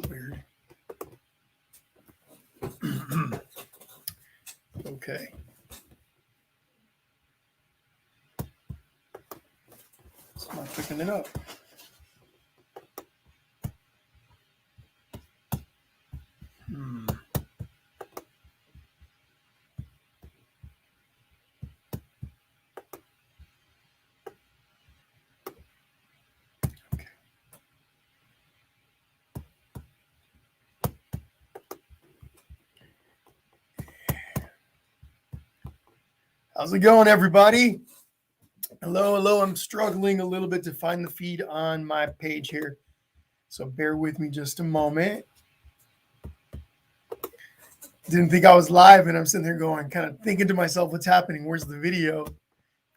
weird. Okay. It's not picking it up. How's it going, everybody? Hello, hello. I'm struggling a little bit to find the feed on my page here, so bear with me just a moment. Didn't think I was live, and I'm sitting there going, kind of thinking to myself, what's happening? Where's the video?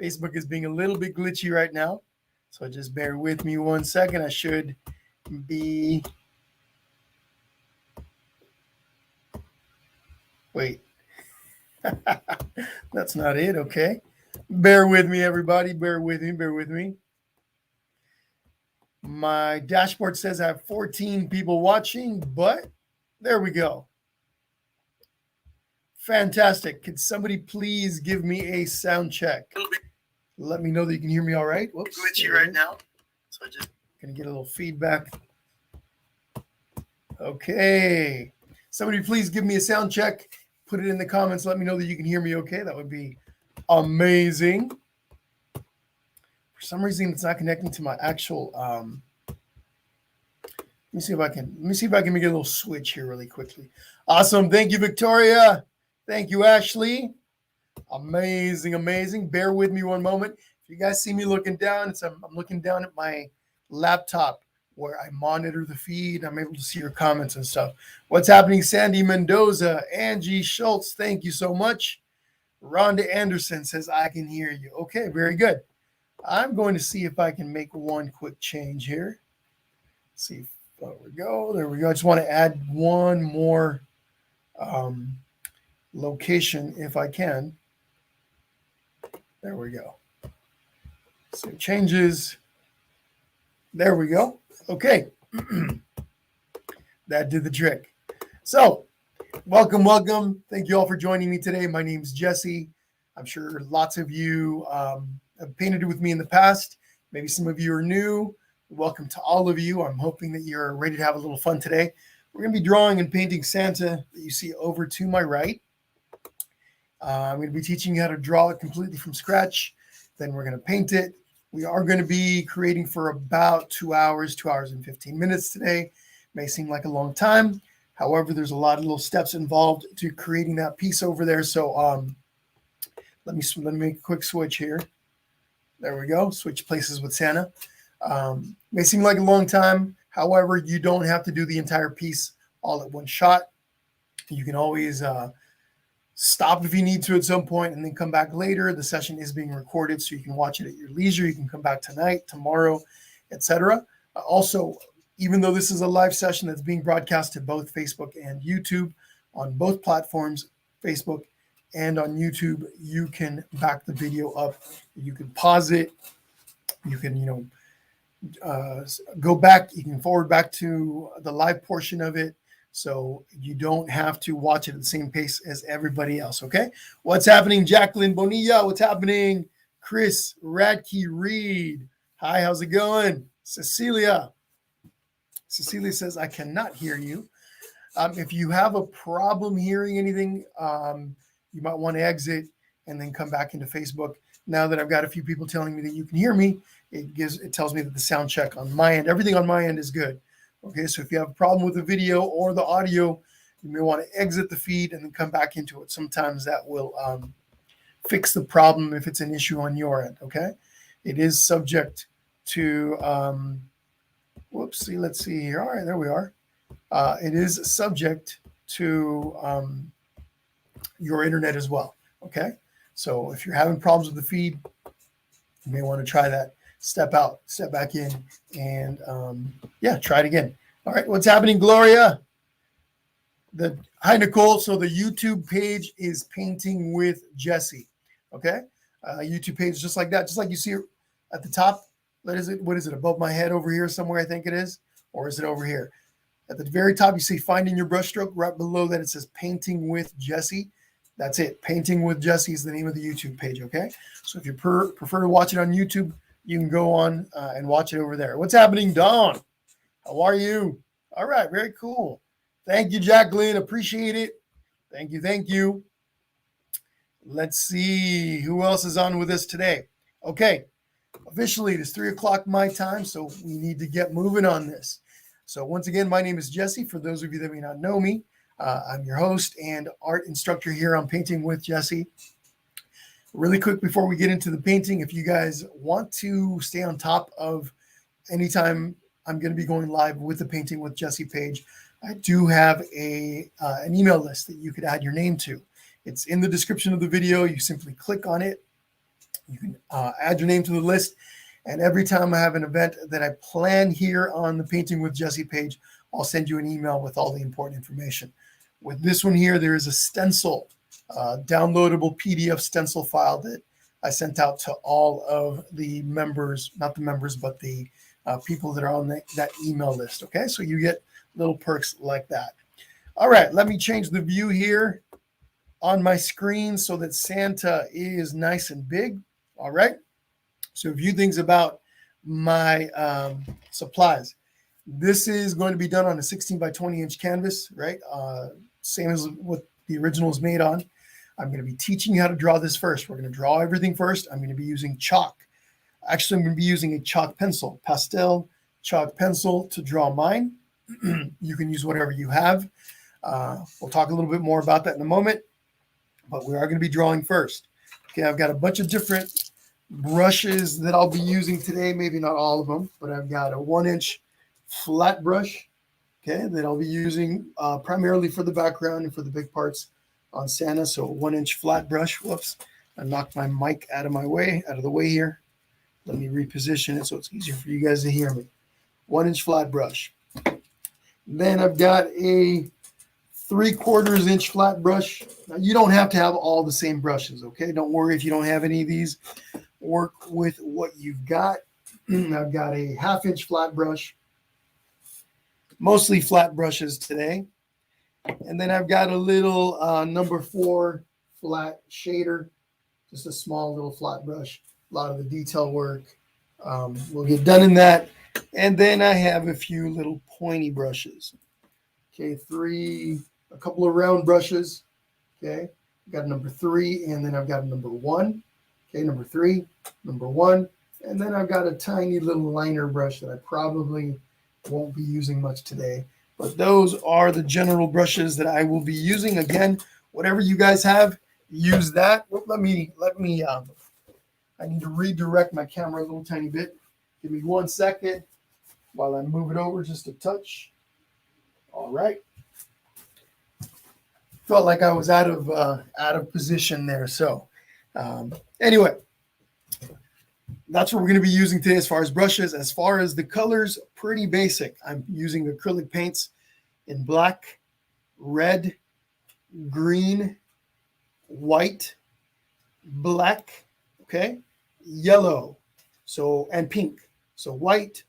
Facebook is being a little bit glitchy right now, so just bear with me 1 second. I should be... Wait. That's not it. Okay. Bear with me, everybody. Bear with me. Bear with me. My dashboard says I have 14 people watching, but there we go. Fantastic. Could somebody please give me a sound check? Let me know that you can hear me all right. Whoops. Glitchy right now. So I just going to get a little feedback. Okay. Somebody please give me a sound check. Put it in the comments. Let me know that you can hear me okay. That would be amazing. For some reason, it's not connecting to my actual. Let me see if I can make a little switch here really quickly. Awesome. Thank you, Victoria. Thank you, Ashley. Amazing, amazing. Bear with me one moment. If you guys see me looking down, I'm looking down at my laptop where I monitor the feed. I'm able to see your comments and stuff. What's happening, Sandy Mendoza, Angie Schultz, thank you so much. Rhonda Anderson says, I can hear you. Okay, very good. I'm going to see if I can make one quick change here. Let's see. There we go. There we go. I just want to add one more location if I can. There we go. So changes. There we go. Okay. That did the trick. So welcome, welcome. Thank you all for joining me today. My name's Jesse. I'm sure lots of you have painted with me in the past. Maybe some of you are new. Welcome to all of you. I'm hoping that you're ready to have a little fun today. We're going to be drawing and painting Santa that you see over to my right. I'm going to be teaching you how to draw it completely from scratch. Then we're going to paint it. We are going to be creating for about 2 hours, 2 hours and 15 minutes today. May seem like a long time. However, there's a lot of little steps involved to creating that piece over there. So let me make a quick switch here. There we go. Switch places with Santa. May seem like a long time. However, you don't have to do the entire piece all at one shot. You can always stop if you need to at some point and then come back later. The session is being recorded, so you can watch it at your leisure. You can come back tonight, tomorrow, etc. Also, even though this is a live session that's being broadcast to both Facebook and YouTube, on both platforms, Facebook and on YouTube, you can back the video up. You can pause it. You can, go back. You can forward back to the live portion of it. So you don't have to watch it at the same pace as everybody else, okay? What's happening, Jacqueline Bonilla? What's happening, Chris Radke Reed? Hi, how's it going? Cecilia says, I cannot hear you. If you have a problem hearing anything, you might want to exit and then come back into Facebook. Now that I've got a few people telling me that you can hear me, it tells me that the sound check on my end, everything on my end is good. Okay, so if you have a problem with the video or the audio, you may want to exit the feed and then come back into it. Sometimes that will fix the problem if it's an issue on your end, okay? It is subject to, let's see here. All right, there we are. It is subject to your internet as well, okay? So if you're having problems with the feed, you may want to try that. Step out, step back in, and try it again. All right, what's happening, Gloria? Hi, Nicole. So the YouTube page is Painting with Jesse. Okay, YouTube page just like that, just like you see at the top. What is it? Above my head over here somewhere? I think it is, or is it over here? At the very top, you see Finding Your Brushstroke. Right below that, it says Painting with Jesse. That's it. Painting with Jesse is the name of the YouTube page, okay? So if you prefer to watch it on YouTube, you can go on and watch it over there. What's happening, Dawn? How are you? All right, very cool. Thank you, Jacqueline. Appreciate it. Thank you, thank you. Let's see who else is on with us today. Okay, officially it is 3 o'clock my time, so we need to get moving on this. So once again, my name is Jesse. For those of you that may not know me, I'm your host and art instructor here on Painting with Jesse. Really quick before we get into the painting, if you guys want to stay on top of anytime I'm going to be going live with the Painting with Jesse page, I do have an email list that you could add your name to. It's in the description of the video. You simply click on it. You can add your name to the list. And every time I have an event that I plan here on the Painting with Jesse page, I'll send you an email with all the important information. With this one here, there is a stencil, downloadable PDF stencil file that I sent out to all of the members, not the members, but the people that are on that email list. Okay, so you get little perks like that. All right, let me change the view here on my screen so that Santa is nice and big. All right, so a few things about my supplies. This is going to be done on a 16 by 20 inch canvas, right? Same as what the original is made on. I'm going to be teaching you how to draw this first. We're going to draw everything first. I'm going to be using chalk. Actually, I'm going to be using a chalk pencil, pastel chalk pencil to draw mine. You can use whatever you have. We'll talk a little bit more about that in a moment, but we are going to be drawing first. Okay, I've got a bunch of different brushes that I'll be using today, maybe not all of them, but I've got a 1-inch flat brush, okay, that I'll be using primarily for the background and for the big parts on Santa. So a 1-inch flat brush. Whoops, I knocked my mic out of the way here. Let me reposition it so it's easier for you guys to hear me. 1-inch flat brush. Then I've got a 3/4 inch flat brush. Now, you don't have to have all the same brushes, okay? Don't worry if you don't have any of these. Work with what you've got. I've got a 1/2 inch flat brush. Mostly flat brushes today. And then I've got a little number 4 flat shader. Just a small little flat brush. A lot of the detail work will get done in that. And then I have a few little pointy brushes. Okay, a couple of round brushes. Okay, I've got a number 3, and then I've got a number 1. Okay, number 3, number 1. And then I've got a tiny little liner brush that I probably won't be using much today. But those are the general brushes that I will be using. Again, whatever you guys have, use that. Let me. I need to redirect my camera a little tiny bit. Give me 1 second while I move it over just a touch. All right. Felt like I was out of position there. So anyway, that's what we're going to be using today as far as brushes. As far as the colors, pretty basic. I'm using acrylic paints in black, red, green, white, black, okay, yellow, and pink. So white,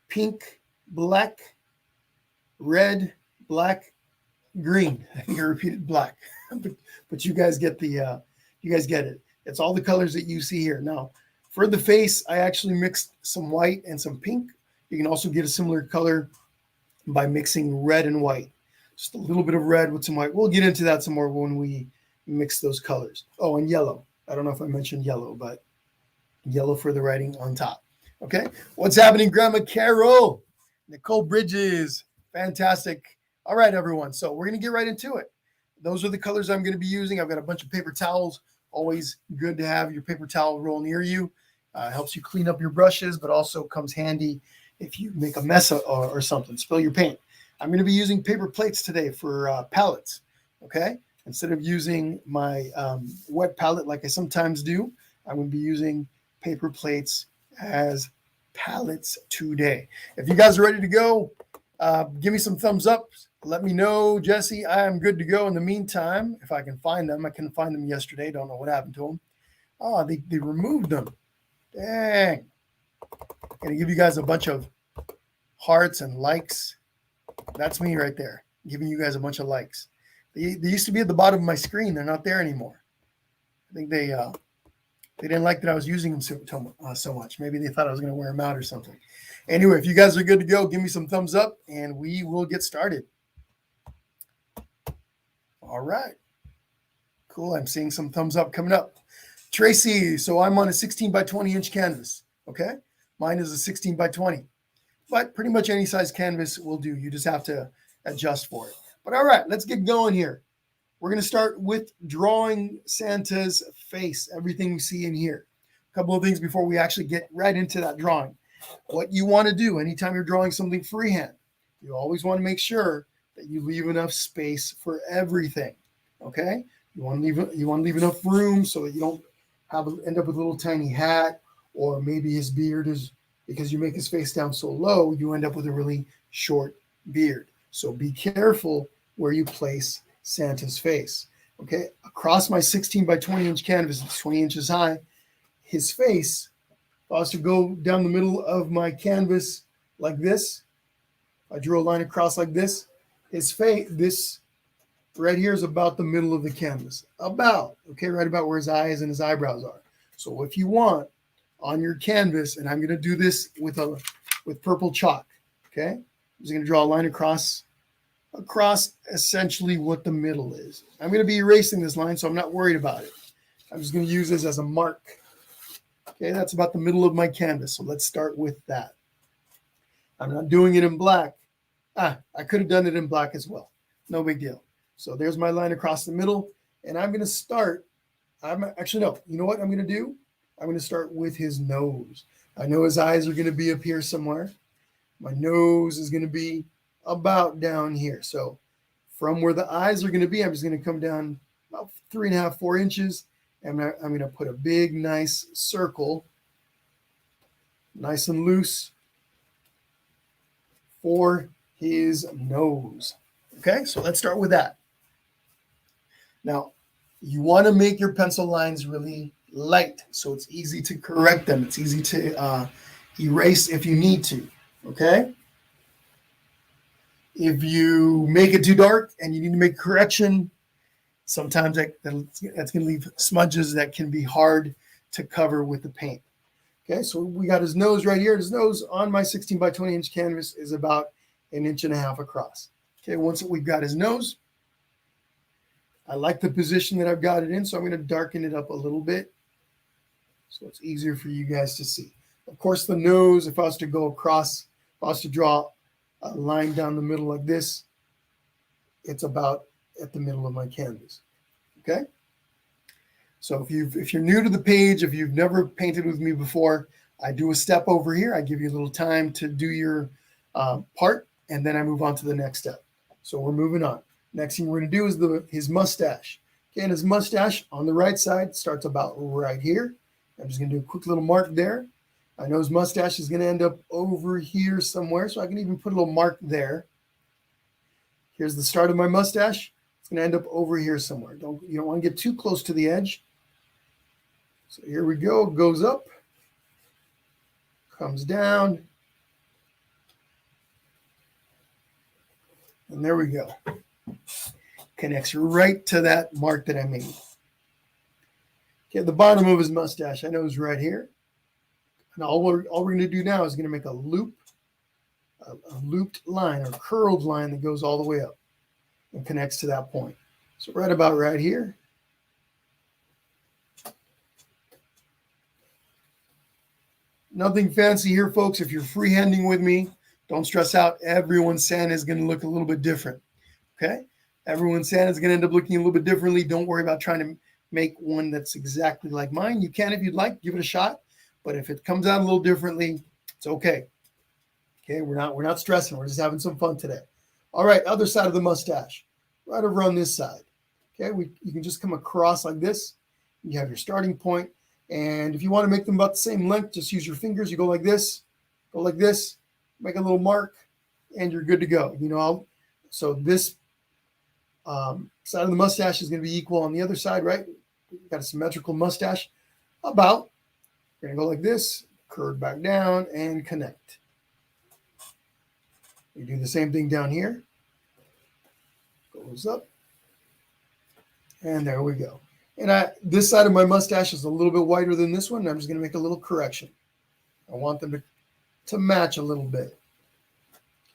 pink, black, red, black, green. I think I repeated black, but you guys get it. It's all the colors that you see here. Now, for the face, I actually mixed some white and some pink. You can also get a similar color by mixing red and white. Just a little bit of red with some white. We'll get into that some more when we mix those colors. Oh, and yellow. I don't know if I mentioned yellow, but yellow for the writing on top. Okay. What's happening, Grandma Carol? Nicole Bridges. Fantastic. All right, everyone. So we're going to get right into it. Those are the colors I'm going to be using. I've got a bunch of paper towels. Always good to have your paper towel roll near you. Helps you clean up your brushes, but also comes handy if you make a mess or something, spill your paint. I'm going to be using paper plates today for palettes, okay? Instead of using my wet palette like I sometimes do, I'm going to be using paper plates as palettes today. If you guys are ready to go, give me some thumbs up. Let me know, Jesse. I am good to go. In the meantime, if I can find them, I couldn't find them yesterday. Don't know what happened to them. Oh, they removed them. Dang. I'm going to give you guys a bunch of hearts and likes. That's me right there, giving you guys a bunch of likes. They used to be at the bottom of my screen. They're not there anymore. I think they didn't like that I was using them so much. Maybe they thought I was going to wear them out or something. Anyway, if you guys are good to go, give me some thumbs up and we will get started. All right. Cool. I'm seeing some thumbs up coming up. Tracy, so I'm on a 16 by 20 inch canvas. Okay. Mine is a 16 by 20. But pretty much any size canvas will do. You just have to adjust for it. But all right, let's get going here. We're going to start with drawing Santa's face, everything we see in here. A couple of things before we actually get right into that drawing. What you want to do anytime you're drawing something freehand, you always want to make sure that you leave enough space for everything. Okay? You want to leave enough room so that you don't end up with a little tiny hat, or maybe his beard is, because you make his face down so low, you end up with a really short beard. So be careful where you place Santa's face. Okay, across my 16 by 20 inch canvas, it's 20 inches high, his face, if I was to go down the middle of my canvas like this, I drew a line across like this, his face, this right here is about the middle of the canvas. Right about where his eyes and his eyebrows are. So if you want, on your canvas, and I'm going to do this with purple chalk, okay? I'm just going to draw a line across essentially what the middle is. I'm going to be erasing this line, so I'm not worried about it. I'm just going to use this as a mark. Okay, that's about the middle of my canvas, so let's start with that. I'm not doing it in black. I could have done it in black as well. No big deal. So there's my line across the middle, and I'm going to start. You know what I'm going to do? I'm going to start with his nose. I know his eyes are going to be up here somewhere. My nose is going to be about down here. So from where the eyes are going to be, I'm just going to come down about 3.5, 4 inches. And I'm going to put a big, nice circle, nice and loose, for his nose. Okay, so let's start with that. Now, you want to make your pencil lines really light, so it's easy to correct them. It's easy to erase if you need to, okay? If you make it too dark and you need to make a correction, sometimes that's going to leave smudges that can be hard to cover with the paint. Okay, so we got his nose right here. His nose on my 16 by 20 inch canvas is about 1.5 inches across. Okay, once we've got his nose, I like the position that I've got it in, so I'm going to darken it up a little bit so it's easier for you guys to see. Of course, the nose, if I was to go across, if I was to draw a line down the middle like this, it's about at the middle of my canvas. Okay? So if you're new to the page, if you've never painted with me before, I do a step over here. I give you a little time to do your part, and then I move on to the next step. So we're moving on. Next thing we're going to do is his mustache. Okay, and his mustache on the right side starts about right here. I'm just going to do a quick little mark there. I know his mustache is going to end up over here somewhere, so I can even put a little mark there. Here's the start of my mustache. It's going to end up over here somewhere. You don't want to get too close to the edge. So here we go. It goes up, comes down, and there we go. Connects right to that mark that I made. Okay, the bottom of his mustache, I know, is right here. And all we're going to do now is going to make a loop, a looped line or curled line that goes all the way up and connects to that point. So right about right here. Nothing fancy here, folks. If you're freehanding with me, don't stress out. Everyone's Santa is going to look a little bit different. Okay? Everyone's Santa is going to end up looking a little bit differently. Don't worry about trying to make one that's exactly like mine. You can if you'd like, give it a shot. But if it comes out a little differently, it's okay. Okay, we're not stressing. We're just having some fun today. All right, other side of the mustache, right over on this side. Okay, you can just come across like this. You have your starting point. And if you want to make them about the same length, just use your fingers. You go like this, make a little mark, and you're good to go. So this side of the mustache is going to be equal on the other side, right? We've got a symmetrical mustache. About, you're going to go like this, curve back down, and connect. We do the same thing down here. Goes up. And there we go. And this side of my mustache is a little bit whiter than this one. I'm just going to make a little correction. I want them to match a little bit.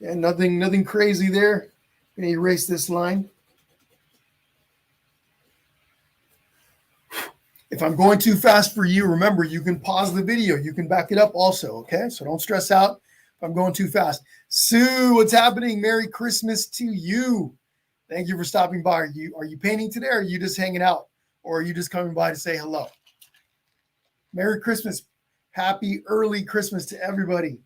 Okay, nothing crazy there. I'm going to erase this line. If I'm going too fast for you, remember, you can pause the video. You can back it up also, okay? So don't stress out if I'm going too fast. Sue, what's happening? Merry Christmas to you. Thank you for stopping by. Are you painting today, or are you just hanging out? Or are you just coming by to say hello? Merry Christmas. Happy early Christmas to everybody.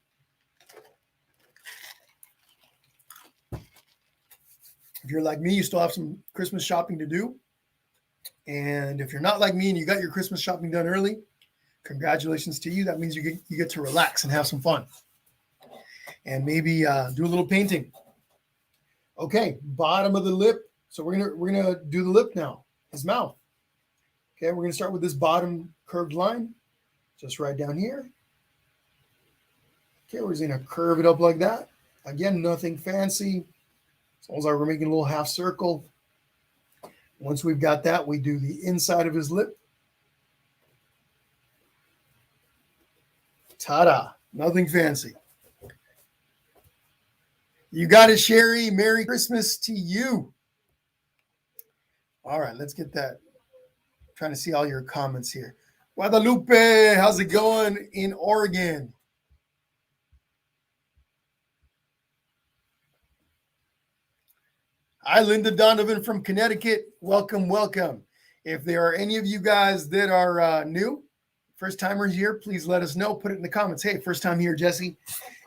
If you're like me, you still have some Christmas shopping to do. And if you're not like me and you got your Christmas shopping done early, congratulations to you. That means you get to relax and have some fun. And maybe do a little painting. Okay, bottom of the lip. So we're gonna do the lip now, his mouth. Okay, we're gonna start with this bottom curved line, just right down here. Okay, we're just gonna curve it up like that. Again, nothing fancy. As long as we're making a little half circle. Once we've got that, we do the inside of his lip. Ta-da, nothing fancy. You got it, Sherry. Merry Christmas to you. All right, let's get that. I'm trying to see all your comments here. Guadalupe, how's it going in Oregon? Hi, Linda Donovan from Connecticut. Welcome, welcome. If there are any of you guys that are new, first timers here, please let us know. Put it in the comments. Hey, first time here, Jesse.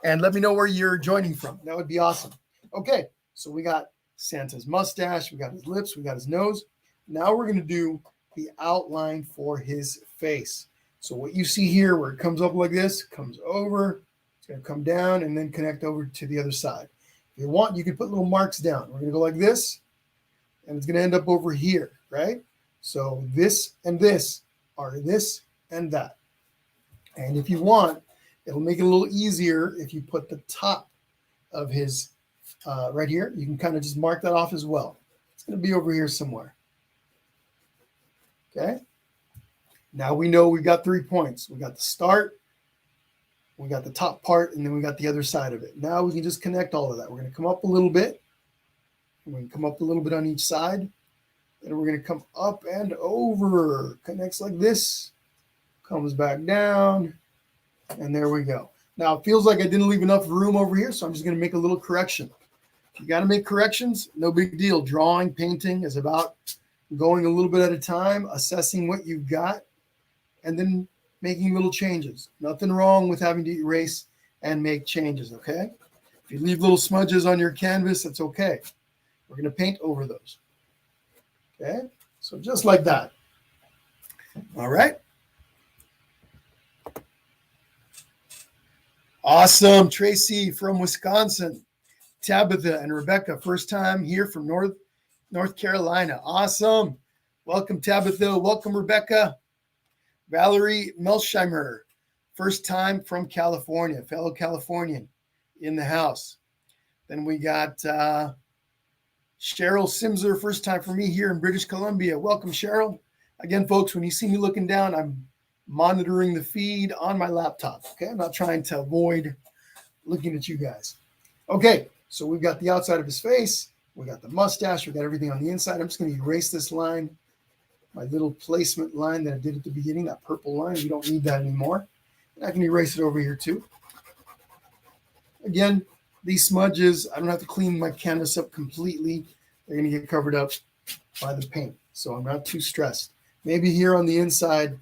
And let me know where you're joining from. That would be awesome. Okay, so we got Santa's mustache. We got his lips. We got his nose. Now we're going to do the outline for his face. So what you see here, where it comes up like this, comes over, it's going to come down and then connect over to the other side. If you want, you can put little marks down. We're going to go like this, and it's going to end up over here, right? So this and this are this and that. And if you want, it'll make it a little easier if you put the top of his right here. You can kind of just mark that off as well. It's going to be over here somewhere. Okay. Now we know we've got 3 points. We got the start, we got the top part, and then we got the other side of it. Now we can just connect all of that. We're going to come up a little bit. We're going to come up a little bit on each side. Then we're going to come up and over. Connects like this. Comes back down. And there we go. Now it feels like I didn't leave enough room over here, so I'm just going to make a little correction. If you got to make corrections, no big deal. Drawing, painting is about going a little bit at a time, assessing what you've got, and then making little changes. Nothing wrong with having to erase and make changes, okay? If you leave little smudges on your canvas, that's okay. We're going to paint over those. Okay? So just like that. All right? Awesome. Tracy from Wisconsin. Tabitha and Rebecca, first time here from North Carolina. Awesome. Welcome, Tabitha. Welcome, Rebecca. Valerie Melsheimer, first time from California, fellow Californian in the house. Then we got Cheryl Simser, first time for me here in British Columbia. Welcome, Cheryl. Again, folks, when you see me looking down, I'm monitoring the feed on my laptop. Okay, I'm not trying to avoid looking at you guys. Okay, so we've got the outside of his face. We got the mustache. We got everything on the inside. I'm just going to erase this line. My little placement line that I did at the beginning, that purple line, we don't need that anymore. And I can erase it over here too. Again, these smudges, I don't have to clean my canvas up completely. They're going to get covered up by the paint. So I'm not too stressed. Maybe here on the inside,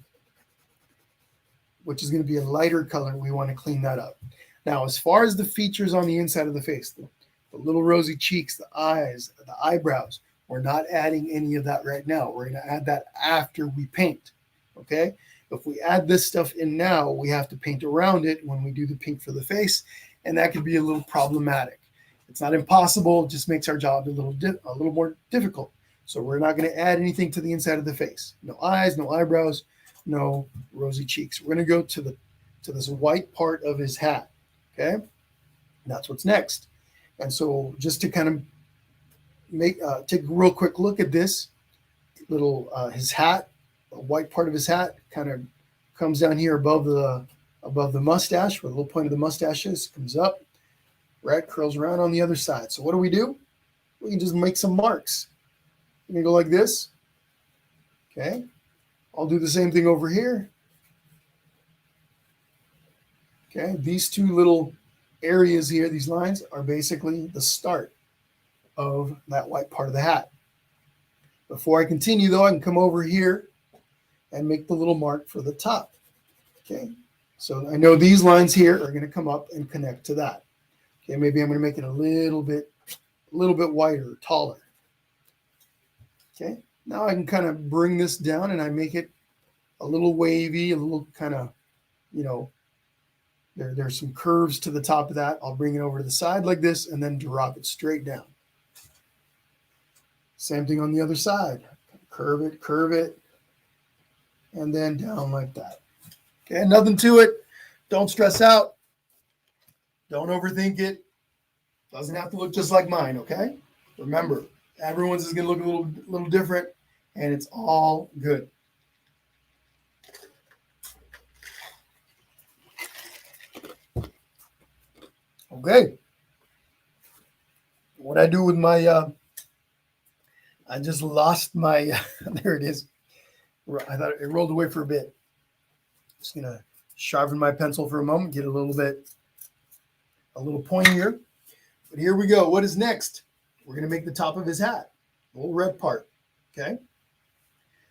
which is going to be a lighter color, we want to clean that up. Now, as far as the features on the inside of the face, the little rosy cheeks, the eyes, the eyebrows, we're not adding any of that right now. We're going to add that after we paint, okay? If we add this stuff in now, we have to paint around it when we do the paint for the face, and that could be a little problematic. It's not impossible, it just makes our job a little more difficult. So we're not going to add anything to the inside of the face. No eyes, no eyebrows, no rosy cheeks. We're going to go to this white part of his hat, okay? That's what's next. And so just to kind of take a real quick look at this little, his hat, the white part of his hat kind of comes down here above the mustache, where the little point of the mustache is, comes up, right, curls around on the other side. So what do? We can just make some marks. You can go like this. Okay. I'll do the same thing over here. Okay. These two little areas here, these lines, are basically the start of that white part of the hat. Before I continue, though, I can come over here and make the little mark for the top. Okay. So I know these lines here are going to come up and connect to that. Okay. Maybe I'm going to make it a little bit wider, taller. Okay. Now I can kind of bring this down and I make it a little wavy, a little kind of, there's some curves to the top of that. I'll bring it over to the side like this and then drop it straight down. Same thing on the other side. Curve it, and then down like that. Okay, nothing to it. Don't stress out. Don't overthink it. Doesn't have to look just like mine, okay? Remember, everyone's is going to look a little different, and it's all good. Okay. What I do with my, I just lost my, there it is. I thought it rolled away for a bit. Just going to sharpen my pencil for a moment, get a little pointier. But here we go. What is next? We're going to make the top of his hat, the little red part. Okay.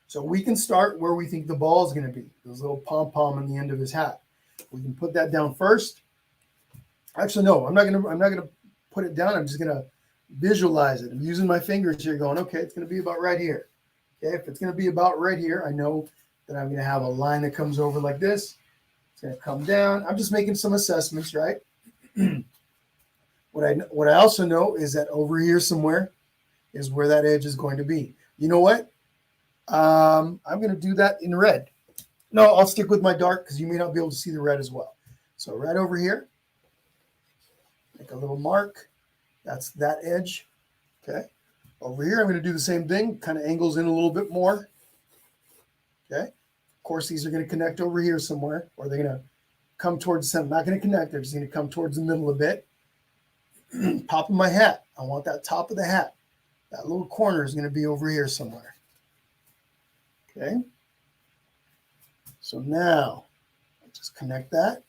So we can start where we think the ball is going to be, this little pom-pom on the end of his hat. We can put that down first. Actually, no, I'm not going to put it down. I'm just going to visualize it. I'm using my fingers here going, okay, it's going to be about right here. Okay, if it's going to be about right here, I know that I'm going to have a line that comes over like this. It's going to come down. I'm just making some assessments, right? What I also know is that over here somewhere is where that edge is going to be. You know what? I'm going to do that in red. No, I'll stick with my dark because you may not be able to see the red as well. So right over here, make a little mark. That's that edge. Okay. Over here, I'm going to do the same thing. Kind of angles in a little bit more. Okay. Of course, these are going to connect over here somewhere, or they're going to come towards the center. Not going to connect. They're just going to come towards the middle a bit. Top of my hat. I want that top of the hat. That little corner is going to be over here somewhere. Okay. So now, just connect that.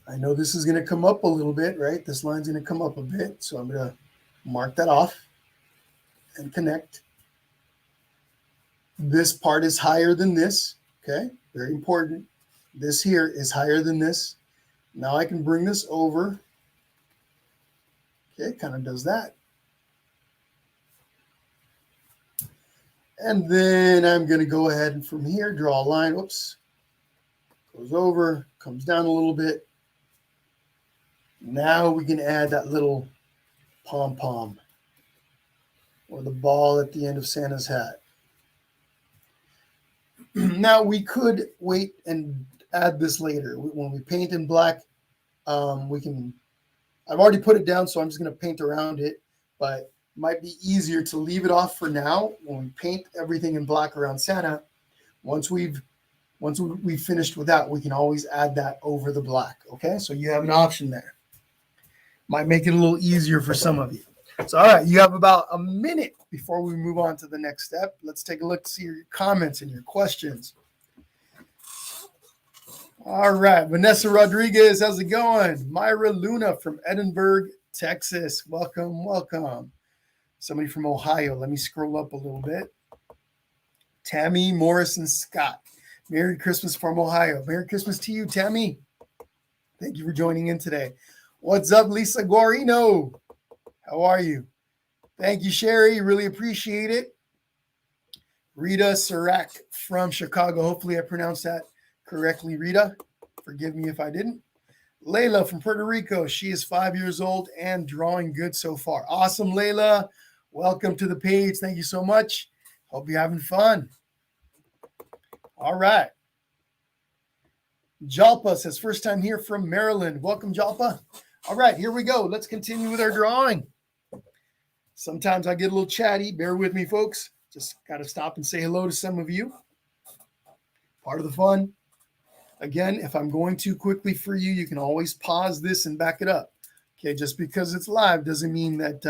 I know this is going to come up a little bit, right? This line's going to come up a bit. So I'm going to mark that off and connect. This part is higher than this. Okay. Very important. This here is higher than this. Now I can bring this over. Okay. Kind of does that. And then I'm going to go ahead and from here, draw a line. Whoops. Goes over, comes down a little bit. Now we can add that little pom-pom or the ball at the end of Santa's hat. Now we could wait and add this later. When we paint in black, we can, I've already put it down, so I'm just going to paint around it, but it might be easier to leave it off for now. When we paint everything in black around Santa, once we've finished with that, we can always add that over the black. Okay, so you have an option there. Might make it a little easier for some of you. So, all right, you have about a minute before we move on to the next step. Let's take a look, see your comments and your questions. All right, Vanessa Rodriguez, how's it going? Myra Luna from Edinburgh, Texas. Welcome, welcome. Somebody from Ohio. Let me scroll up a little bit. Tammy Morrison Scott. Merry Christmas from Ohio. Merry Christmas to you, Tammy. Thank you for joining in today. What's up, Lisa Guarino? How are you? Thank you, Sherry. Really appreciate it. Rita Sirac from Chicago. Hopefully I pronounced that correctly, Rita. Forgive me if I didn't. Layla from Puerto Rico. She is 5 years old and drawing good so far. Awesome, Layla. Welcome to the page. Thank you so much. Hope you're having fun. All right. Jalpa says, first time here from Maryland. Welcome, Jalpa. All right, here we go. Let's continue with our drawing. Sometimes I get a little chatty. Bear with me, folks. Just got to stop and say hello to some of you. Part of the fun. Again, if I'm going too quickly for you, you can always pause this and back it up. Okay, just because it's live doesn't mean that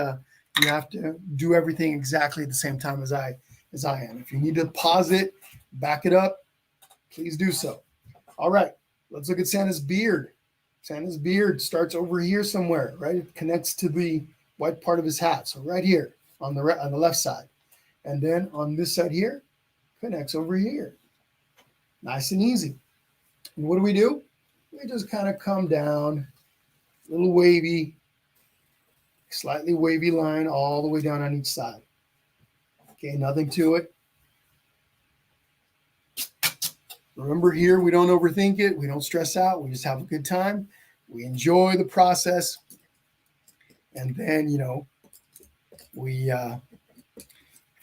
you have to do everything exactly at the same time as I am. If you need to pause it, back it up, please do so. All right, let's look at Santa's beard. Santa's beard starts over here somewhere, right? It connects to the white part of his hat. So right here on the left side. And then on this side here, connects over here. Nice and easy. And what do? We just kind of come down, a little wavy, slightly wavy line all the way down on each side. Okay, nothing to it. Remember here, we don't overthink it. We don't stress out. We just have a good time. We enjoy the process. And then, if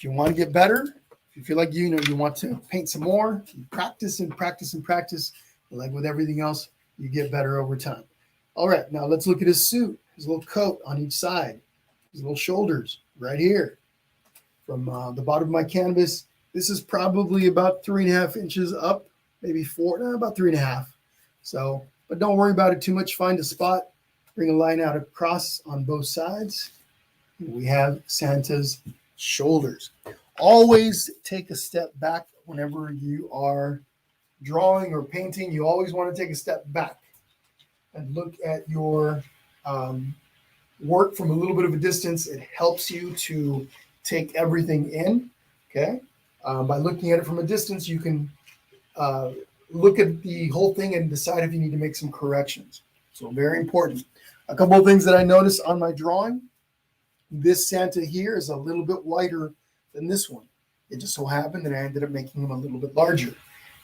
you want to get better, if you feel like you want to paint some more, you practice and practice and practice. Like with everything else, you get better over time. All right, now let's look at his suit, his little coat on each side, his little shoulders right here. From the bottom of my canvas, this is probably about 3.5 inches up, maybe 4, about 3.5. So, but don't worry about it too much. Find a spot, bring a line out across on both sides. We have Santa's shoulders. Always take a step back whenever you are drawing or painting. You always want to take a step back and look at your work from a little bit of a distance. It helps you to take everything in, okay? By looking at it from a distance, you can look at the whole thing and decide if you need to make some corrections. So very important. A couple of things that I noticed on my drawing. This Santa here is a little bit wider than this one. It just so happened that I ended up making him a little bit larger.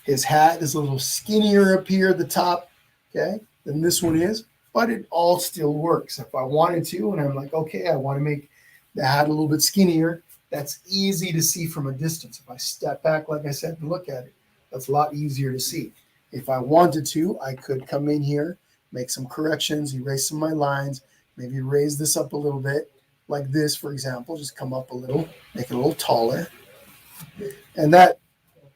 His hat is a little skinnier up here at the top, okay, than this one is, but it all still works. If I wanted to, and I'm like, okay, I want to make the hat a little bit skinnier, that's easy to see from a distance. If I step back, like I said, and look at it, that's a lot easier to see. If I wanted to, I could come in here, make some corrections, erase some of my lines, maybe raise this up a little bit, like this, for example, just come up a little, make it a little taller. And that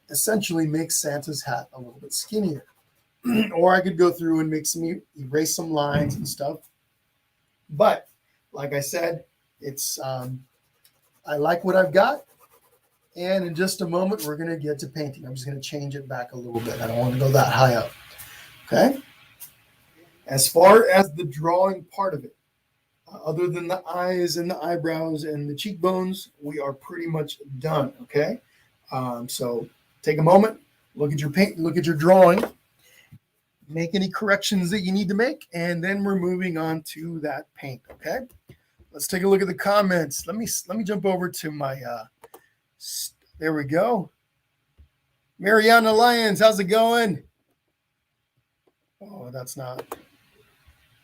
essentially makes Santa's hat a little bit skinnier. Or I could go through and erase some lines and stuff. But like I said, it's I like what I've got. And in just a moment, we're going to get to painting. I'm just going to change it back a little bit. I don't want to go that high up. Okay. As far as the drawing part of it, other than the eyes and the eyebrows and the cheekbones, we are pretty much done. Okay. So take a moment, look at your paint, look at your drawing, make any corrections that you need to make, and then we're moving on to that paint. Okay. Let's take a look at the comments. Let me jump over to my there we go. Mariana Lyons, how's it going? Oh, that's not.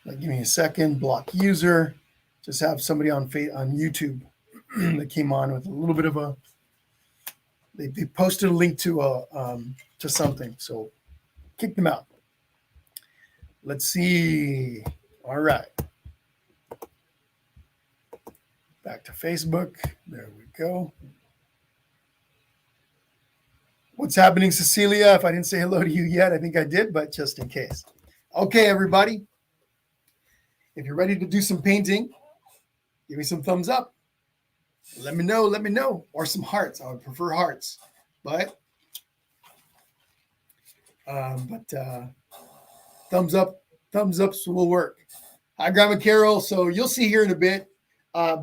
Give me a second. Block user. Just have somebody on YouTube that came on with a little bit of a. They posted a link to something, so kick them out. Let's see. All right. Back to Facebook. There we go. What's happening, Cecilia? If I didn't say hello to you yet, I think I did, but just in case. Okay, everybody. If you're ready to do some painting, give me some thumbs up. Let me know. Or some hearts. I would prefer hearts. But thumbs ups will work. Hi, Grandma Carol. So you'll see here in a bit.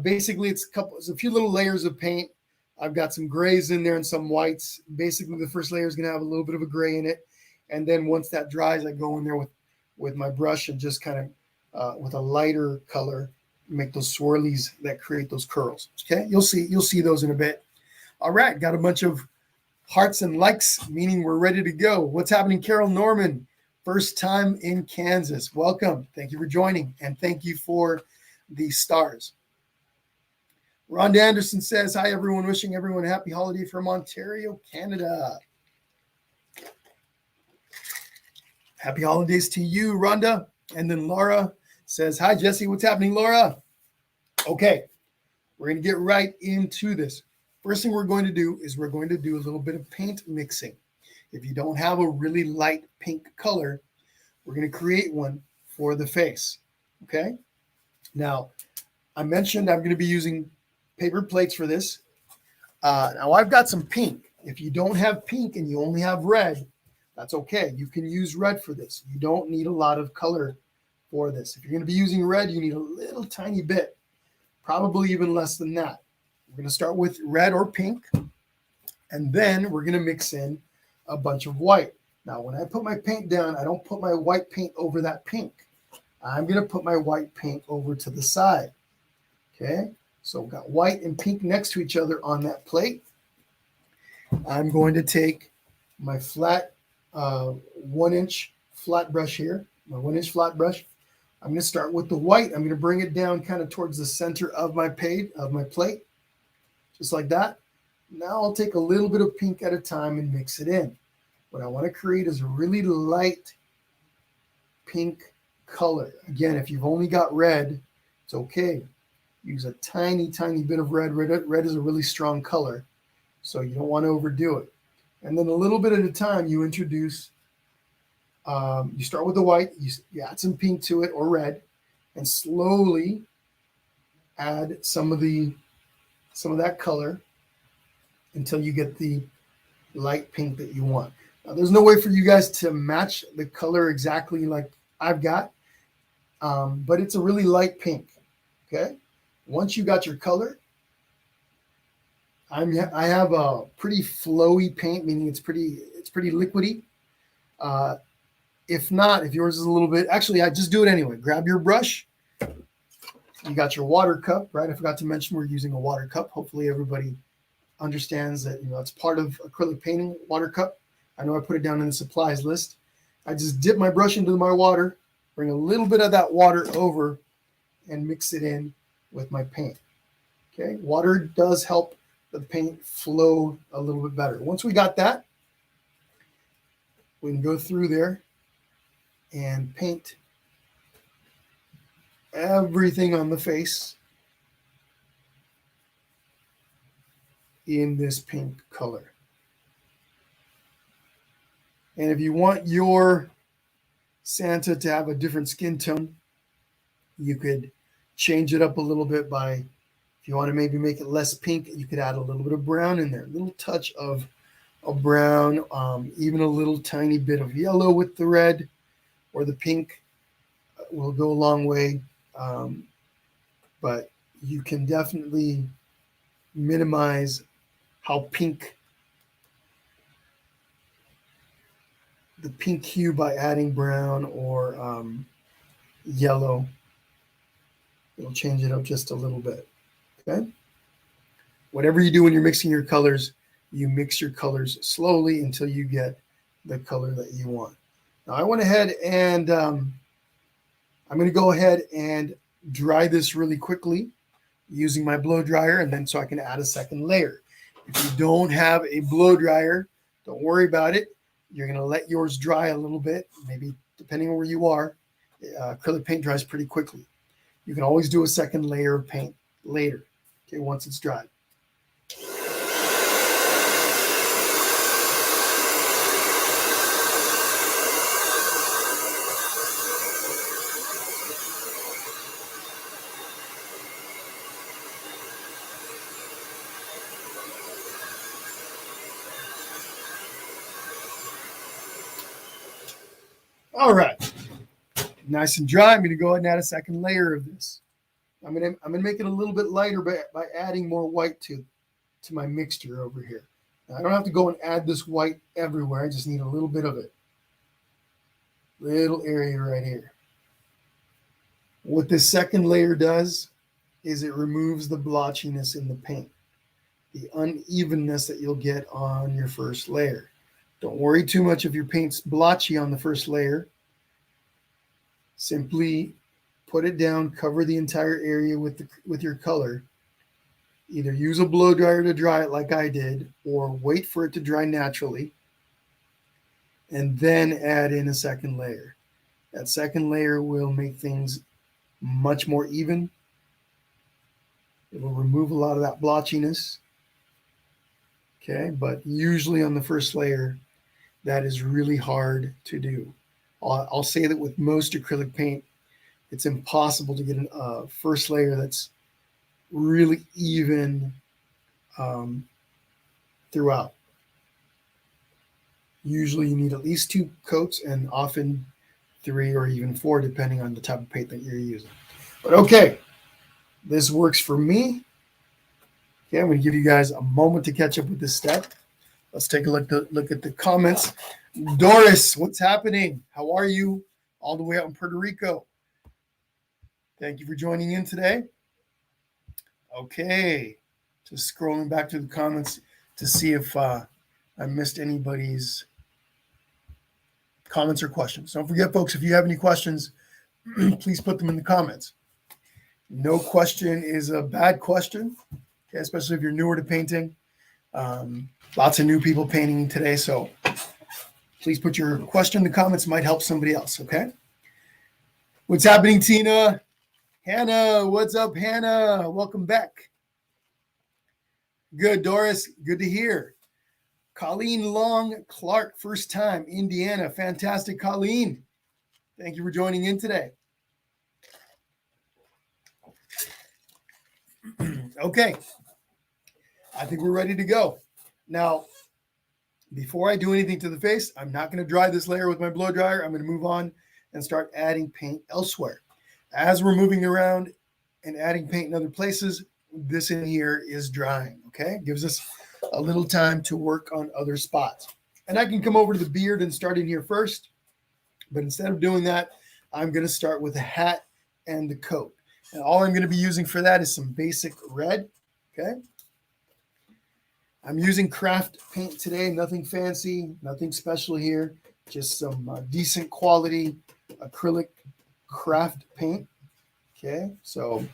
Basically, it's a few little layers of paint. I've got some grays in there and some whites. Basically, the first layer is going to have a little bit of a gray in it. And then once that dries, I go in there with my brush and just kind of with a lighter color, make those swirlies that create those curls. Okay, you'll see those in a bit. All right, got a bunch of hearts and likes, meaning we're ready to go. What's happening, Carol Norman? First time in Kansas. Welcome. Thank you for joining, and thank you for the stars. Rhonda Anderson says, hi, everyone. Wishing everyone a happy holiday from Ontario, Canada. Happy holidays to you, Rhonda. And then Laura says, hi, Jesse. What's happening, Laura? Okay, we're going to get right into this. First thing we're going to do is we're going to do a little bit of paint mixing. If you don't have a really light pink color, we're going to create one for the face. Okay? Now, I mentioned I'm going to be using paper plates for this. Now, I've got some pink. If you don't have pink and you only have red, that's okay. You can use red for this. You don't need a lot of color for this. If you're going to be using red, you need a little tiny bit, probably even less than that. We're going to start with red or pink, and then we're going to mix in a bunch of white. Now, when I put my paint down, I don't put my white paint over that pink. I'm going to put my white paint over to the side. Okay, so we've got white and pink next to each other on that plate. I'm going to take my flat 1-inch flat brush here, my 1-inch flat brush. I'm going to start with the white. I'm going to bring it down kind of towards the center of my plate, just like that. Now I'll take a little bit of pink at a time and mix it in. What I want to create is a really light pink color. Again, if you've only got red, it's okay. Use a tiny, tiny bit of red. Red is a really strong color, so you don't want to overdo it. And then a little bit at a time, you introduce, you start with the white, you add some pink to it or red, and slowly add some of that color until you get the light pink that you want. Now, there's no way for you guys to match the color exactly like I've got, but it's a really light pink, okay? Once you got your color, I have a pretty flowy paint, meaning it's pretty liquidy. If not, if yours is a little bit, actually, I just do it anyway. Grab your brush. You got your water cup, right? I forgot to mention we're using a water cup. Hopefully everybody understands that, it's part of acrylic painting, water cup. I know I put it down in the supplies list. I just dip my brush into my water, bring a little bit of that water over and mix it in with my paint. Okay, water does help the paint flow a little bit better. Once we got that, we can go through there and paint everything on the face in this pink color. And if you want your Santa to have a different skin tone, you could change it up a little bit by, if you want to maybe make it less pink, you could add a little bit of brown in there, a little touch of brown, even a little tiny bit of yellow with the red or the pink will go a long way. But you can definitely minimize how pink, the pink hue by adding brown or yellow. It'll change it up just a little bit. Okay. Whatever you do when you're mixing your colors, you mix your colors slowly until you get the color that you want. Now I went ahead and I'm going to go ahead and dry this really quickly using my blow dryer, and then so I can add a second layer. If you don't have a blow dryer, don't worry about it. You're going to let yours dry a little bit, maybe depending on where you are. Acrylic paint dries pretty quickly. You can always do a second layer of paint later, okay, once it's dried. All right, nice and dry. I'm going to go ahead and add a second layer of this. I'm going to make it a little bit lighter by adding more white to my mixture over here. Now, I don't have to go and add this white everywhere. I just need a little bit of it. Little area right here. What this second layer does is it removes the blotchiness in the paint, the unevenness that you'll get on your first layer. Don't worry too much if your paint's blotchy on the first layer. Simply put it down, cover the entire area with your color. Either use a blow dryer to dry it like I did, or wait for it to dry naturally. and then add in a second layer. That second layer will make things much more even. It will remove a lot of that blotchiness. Okay, but usually on the first layer, that is really hard to do. I'll say that with most acrylic paint, it's impossible to get a first layer that's really even throughout. Usually you need at least 2 coats and often 3 or even 4, depending on the type of paint that you're using. But okay, this works for me. Okay, I'm going to give you guys a moment to catch up with this step. Let's take a look at the comments. Doris, what's happening? How are you? All the way out in Puerto Rico. Thank you for joining in today. Okay, just scrolling back to the comments to see if I missed anybody's comments or questions. Don't forget, folks, if you have any questions, please put them in the comments. No question is a bad question, okay, especially if you're newer to painting. Lots of new people painting today, so please put your question in the comments. It might help somebody else, okay? What's happening, Tina? Hannah, what's up, Hannah? Welcome back. Good, Doris. Good to hear. Colleen Long Clark, first time, Indiana. Fantastic, Colleen. Thank you for joining in today. Okay, I think we're ready to go. Now, before I do anything to the face, I'm not going to dry this layer with my blow dryer. I'm going to move on and start adding paint elsewhere. As we're moving around and adding paint in other places, this in here is drying, okay? Gives us a little time to work on other spots. And I can come over to the beard and start in here first, but instead of doing that, I'm going to start with the hat and the coat. And all I'm going to be using for that is some basic red, okay? I'm using craft paint today, nothing fancy, nothing special here, just some decent quality acrylic craft paint, okay? So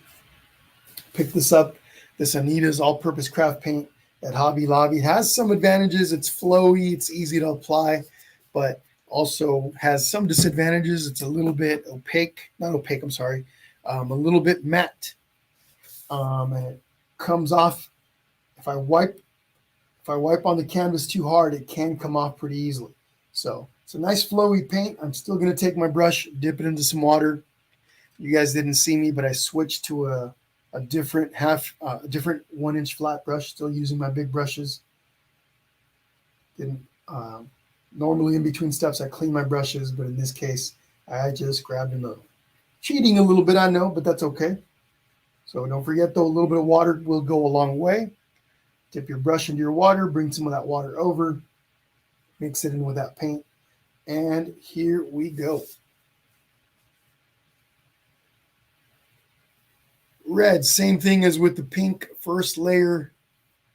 pick this up, this Anita's all-purpose craft paint at Hobby Lobby. It has some advantages. It's flowy, it's easy to apply, but also has some disadvantages. It's a little bit opaque, not opaque, I'm sorry, a little bit matte, and it comes off. If I wipe on the canvas too hard, it can come off pretty easily. So it's a nice flowy paint. I'm still going to take my brush, dip it into some water. You guys didn't see me, but I switched to a different 1-inch flat brush, still using my big brushes. Normally in between steps, I clean my brushes, but in this case, I just grabbed another. Cheating a little bit, I know, but that's okay. So don't forget, though, a little bit of water will go a long way. Dip your brush into your water, bring some of that water over, mix it in with that paint, and here we go. Red, same thing as with the pink. First layer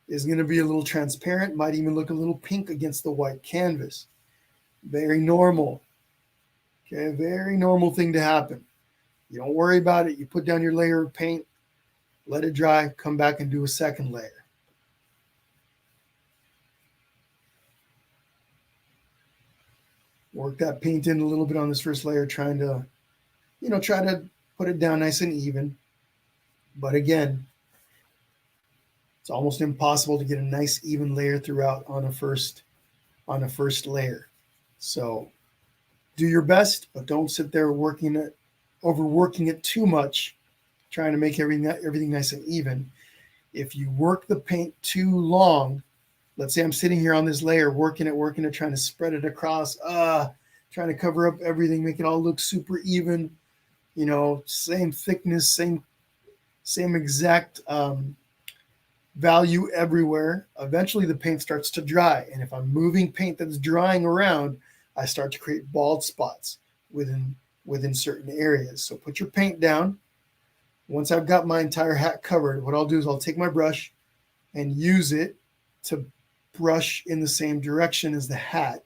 is going to be a little transparent, might even look a little pink against the white canvas. Very normal. Okay, very normal thing to happen. You don't worry about it. You put down your layer of paint, let it dry, come back and do a second layer. Work that paint in a little bit on this first layer, trying to, try to put it down nice and even. But again, it's almost impossible to get a nice even layer throughout on a first layer. So do your best, but don't sit there overworking it too much, trying to make everything nice and even. If you work the paint too long, let's say I'm sitting here on this layer, working it, trying to spread it across, trying to cover up everything, make it all look super even, same thickness, same exact value everywhere. Eventually the paint starts to dry. And if I'm moving paint that's drying around, I start to create bald spots within certain areas. So put your paint down. Once I've got my entire hat covered, what I'll do is I'll take my brush and use it to brush in the same direction as the hat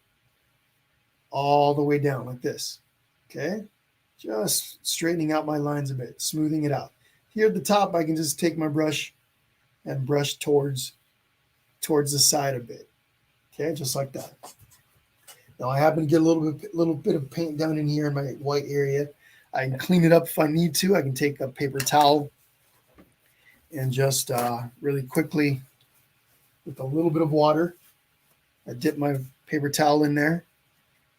all the way down like this. Okay? Just straightening out my lines a bit, smoothing it out. Here at the top, I can just take my brush and brush towards the side a bit. Okay, just like that. Now I happen to get a little bit of paint down in here in my white area. I can clean it up if I need to. I can take a paper towel and just really quickly, with a little bit of water, I dip my paper towel in there.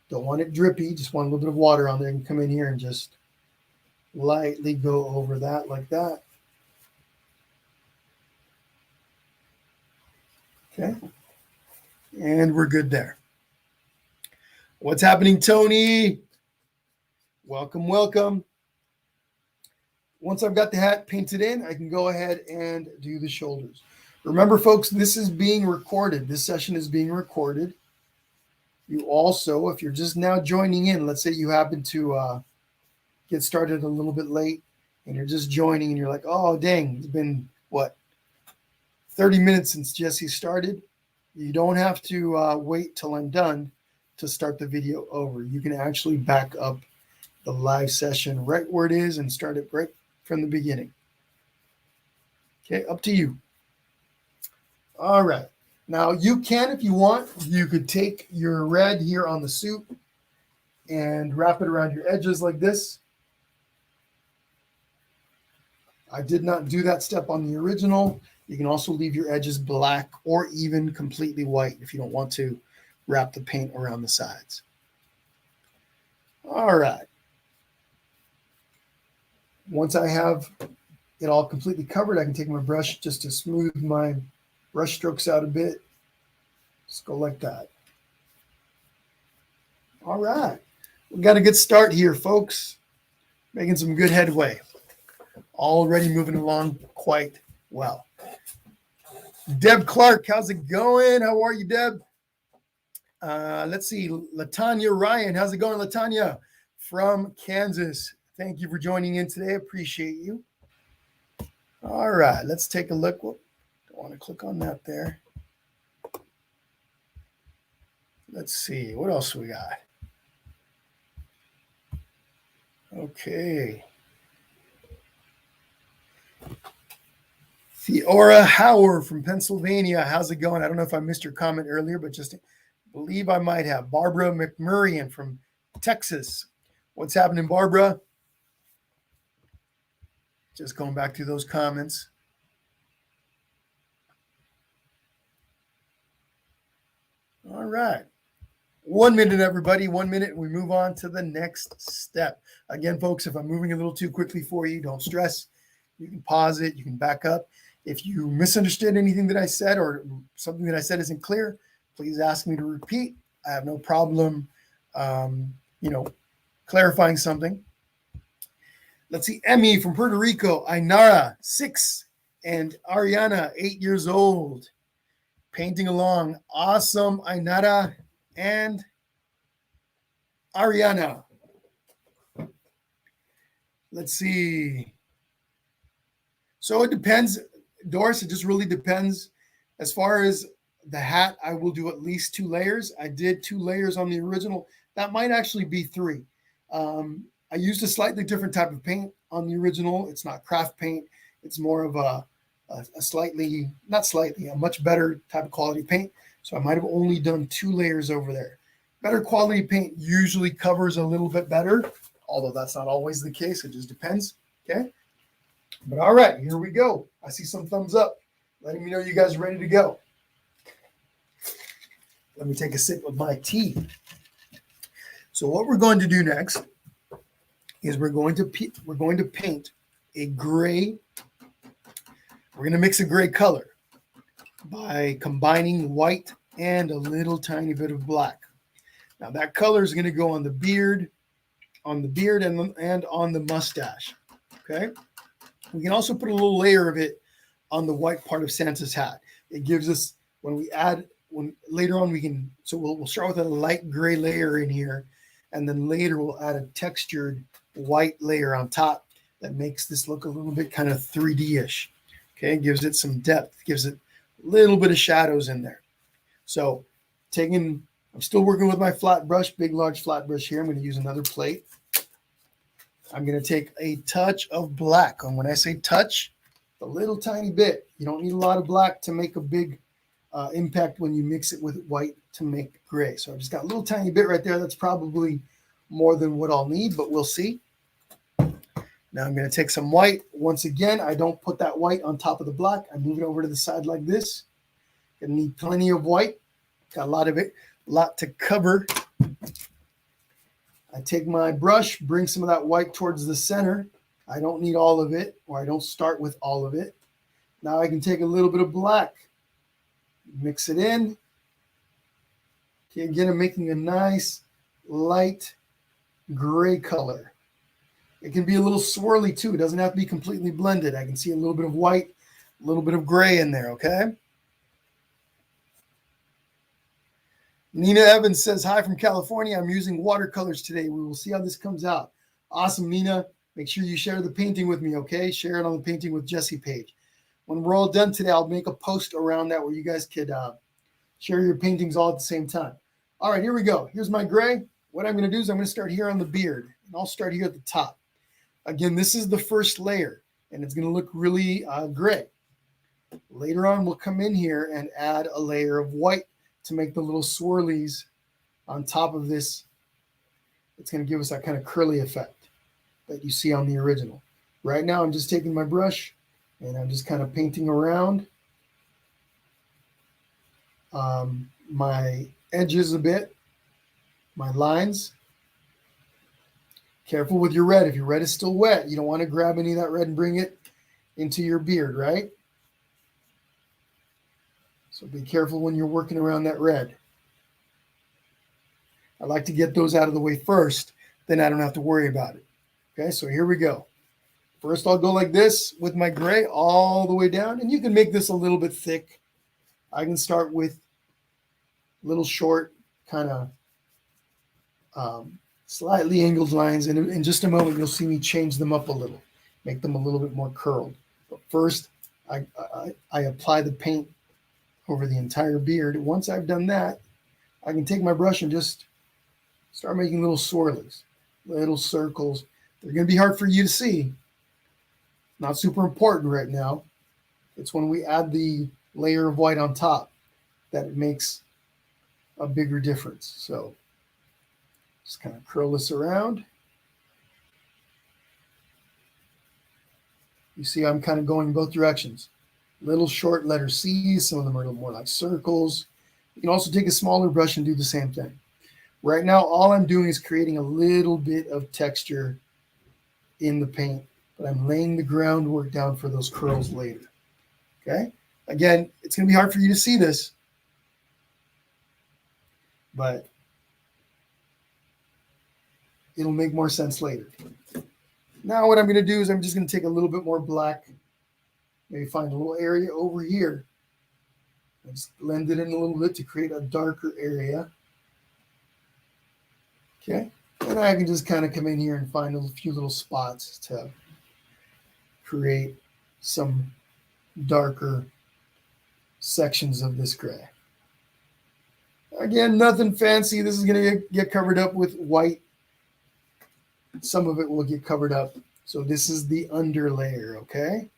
Don't want it drippy, just want a little bit of water on there. And come in here and just lightly go over that like that. Okay. And we're good there. What's happening, Tony? Welcome, welcome. Once I've got the hat painted in, I can go ahead and do the shoulders. Remember, folks, this is being recorded. This session is being recorded. You also, if you're just now joining in, let's say you happen to get started a little bit late and you're just joining and you're like, oh, dang, it's been, 30 minutes since Jesse started. You don't have to wait till I'm done to start the video over. You can actually back up the live session right where it is and start it right from the beginning. Okay, up to you. All right. Now you can, if you want, you could take your red here on the suit and wrap it around your edges like this. I did not do that step on the original. You can also leave your edges black or even completely white if you don't want to wrap the paint around the sides. All right. Once I have it all completely covered, I can take my brush just to smooth my brush strokes out a bit. Just go like that. All right. We got a good start here, folks. Making some good headway. Already moving along quite well. Deb Clark, how's it going? How are you, Deb? Let's see. Latanya Ryan, how's it going, Latanya? From Kansas. Thank you for joining in today. Appreciate you. All right, let's take a look. Whoop, don't want to click on that there. Let's see. What else we got? Okay. Theora Hauer from Pennsylvania. How's it going? I don't know if I missed your comment earlier, but just believe I might have. Barbara McMurrian from Texas. What's happening, Barbara? Just going back to those comments. All right. 1 minute, everybody. 1 minute. We move on to the next step. Again, folks, if I'm moving a little too quickly for you, don't stress. You can pause it. You can back up. If you misunderstood anything that I said or something that I said isn't clear, please ask me to repeat. I have no problem, clarifying something. Let's see. Emmy from Puerto Rico, Ainara, 6, and Ariana, 8 years old. Painting along. Awesome, Ainara and Ariana. Let's see. So it depends, Doris. It just really depends. As far as the hat, I will do at least 2 layers. I did 2 layers on the original. That might actually be 3. I used a slightly different type of paint on the original. It's not craft paint. It's more of a much better type of quality paint. So I might have only done 2 layers over there. Better quality paint usually covers a little bit better, although that's not always the case. It just depends. Okay. But all right, here we go. I see some thumbs up, letting me know you guys are ready to go. Let me take a sip of my tea. So what we're going to do next is we're going to paint a gray. We're going to mix a gray color by combining white and a little tiny bit of black. Now that color is going to go on the beard, and on the mustache. Okay. We can also put a little layer of it on the white part of Santa's hat. It gives us, later on we'll start with a light gray layer in here, and then later we'll add a textured white layer on top that makes this look a little bit kind of 3D-ish. Okay, gives it some depth, gives it a little bit of shadows in there. So I'm still working with my flat brush, big, large flat brush here. I'm going to use another plate. I'm going to take a touch of black. And when I say touch, a little tiny bit. You don't need a lot of black to make a big impact when you mix it with white to make gray. So I've just got a little tiny bit right there. That's probably more than what I'll need, but we'll see. Now I'm going to take some white. Once again, I don't put that white on top of the black. I move it over to the side like this. Going to need plenty of white. Got a lot of it, a lot to cover. I take my brush, bring some of that white towards the center. I don't need all of it, or I don't start with all of it. Now I can take a little bit of black, mix it in. Okay, again, I'm making a nice light gray color. It can be a little swirly too. It doesn't have to be completely blended. I can see a little bit of white, a little bit of gray in there, okay? Nina Evans says, hi from California. I'm using watercolors today. We will see how this comes out. Awesome, Nina. Make sure you share the painting with me, okay? Share it on the Painting with Jesse page. When we're all done today, I'll make a post around that where you guys could share your paintings all at the same time. All right, here we go. Here's my gray. What I'm going to do is I'm going to start here on the beard, and I'll start here at the top. Again, this is the first layer, and it's going to look really gray. Later on, we'll come in here and add a layer of white to make the little swirlies on top of this. It's going to give us that kind of curly effect that you see on the original. Right now, I'm just taking my brush, and I'm just kind of painting around my edges a bit, my lines. Careful with your red. If your red is still wet, you don't want to grab any of that red and bring it into your beard, right? So be careful when you're working around that red. I like to get those out of the way first, then I don't have to worry about it. Okay, so here we go. First, I'll go like this with my gray all the way down, and you can make this a little bit thick. I can start with little short, kind of slightly angled lines, and in just a moment, you'll see me change them up a little, make them a little bit more curled. But first, I apply the paint over the entire beard. Once I've done that, I can take my brush and just start making little swirlies, little circles. They're going to be hard for you to see. Not super important right now. It's when we add the layer of white on top that it makes a bigger difference. So just kind of curl this around. You see I'm kind of going both directions. Little short letter C's, some of them are a little more like circles. You can also take a smaller brush and do the same thing. Right now, all I'm doing is creating a little bit of texture in the paint, but I'm laying the groundwork down for those curls later. Okay? Again, it's going to be hard for you to see this, but it'll make more sense later. Now what I'm going to do is I'm just going to take a little bit more black, maybe find a little area over here. I just blend it in a little bit to create a darker area. Okay, and I can just kind of come in here and find a few little spots to create some darker sections of this gray. Again, nothing fancy. This is going to get covered up with white. Some of it will get covered up. So this is the under layer, okay?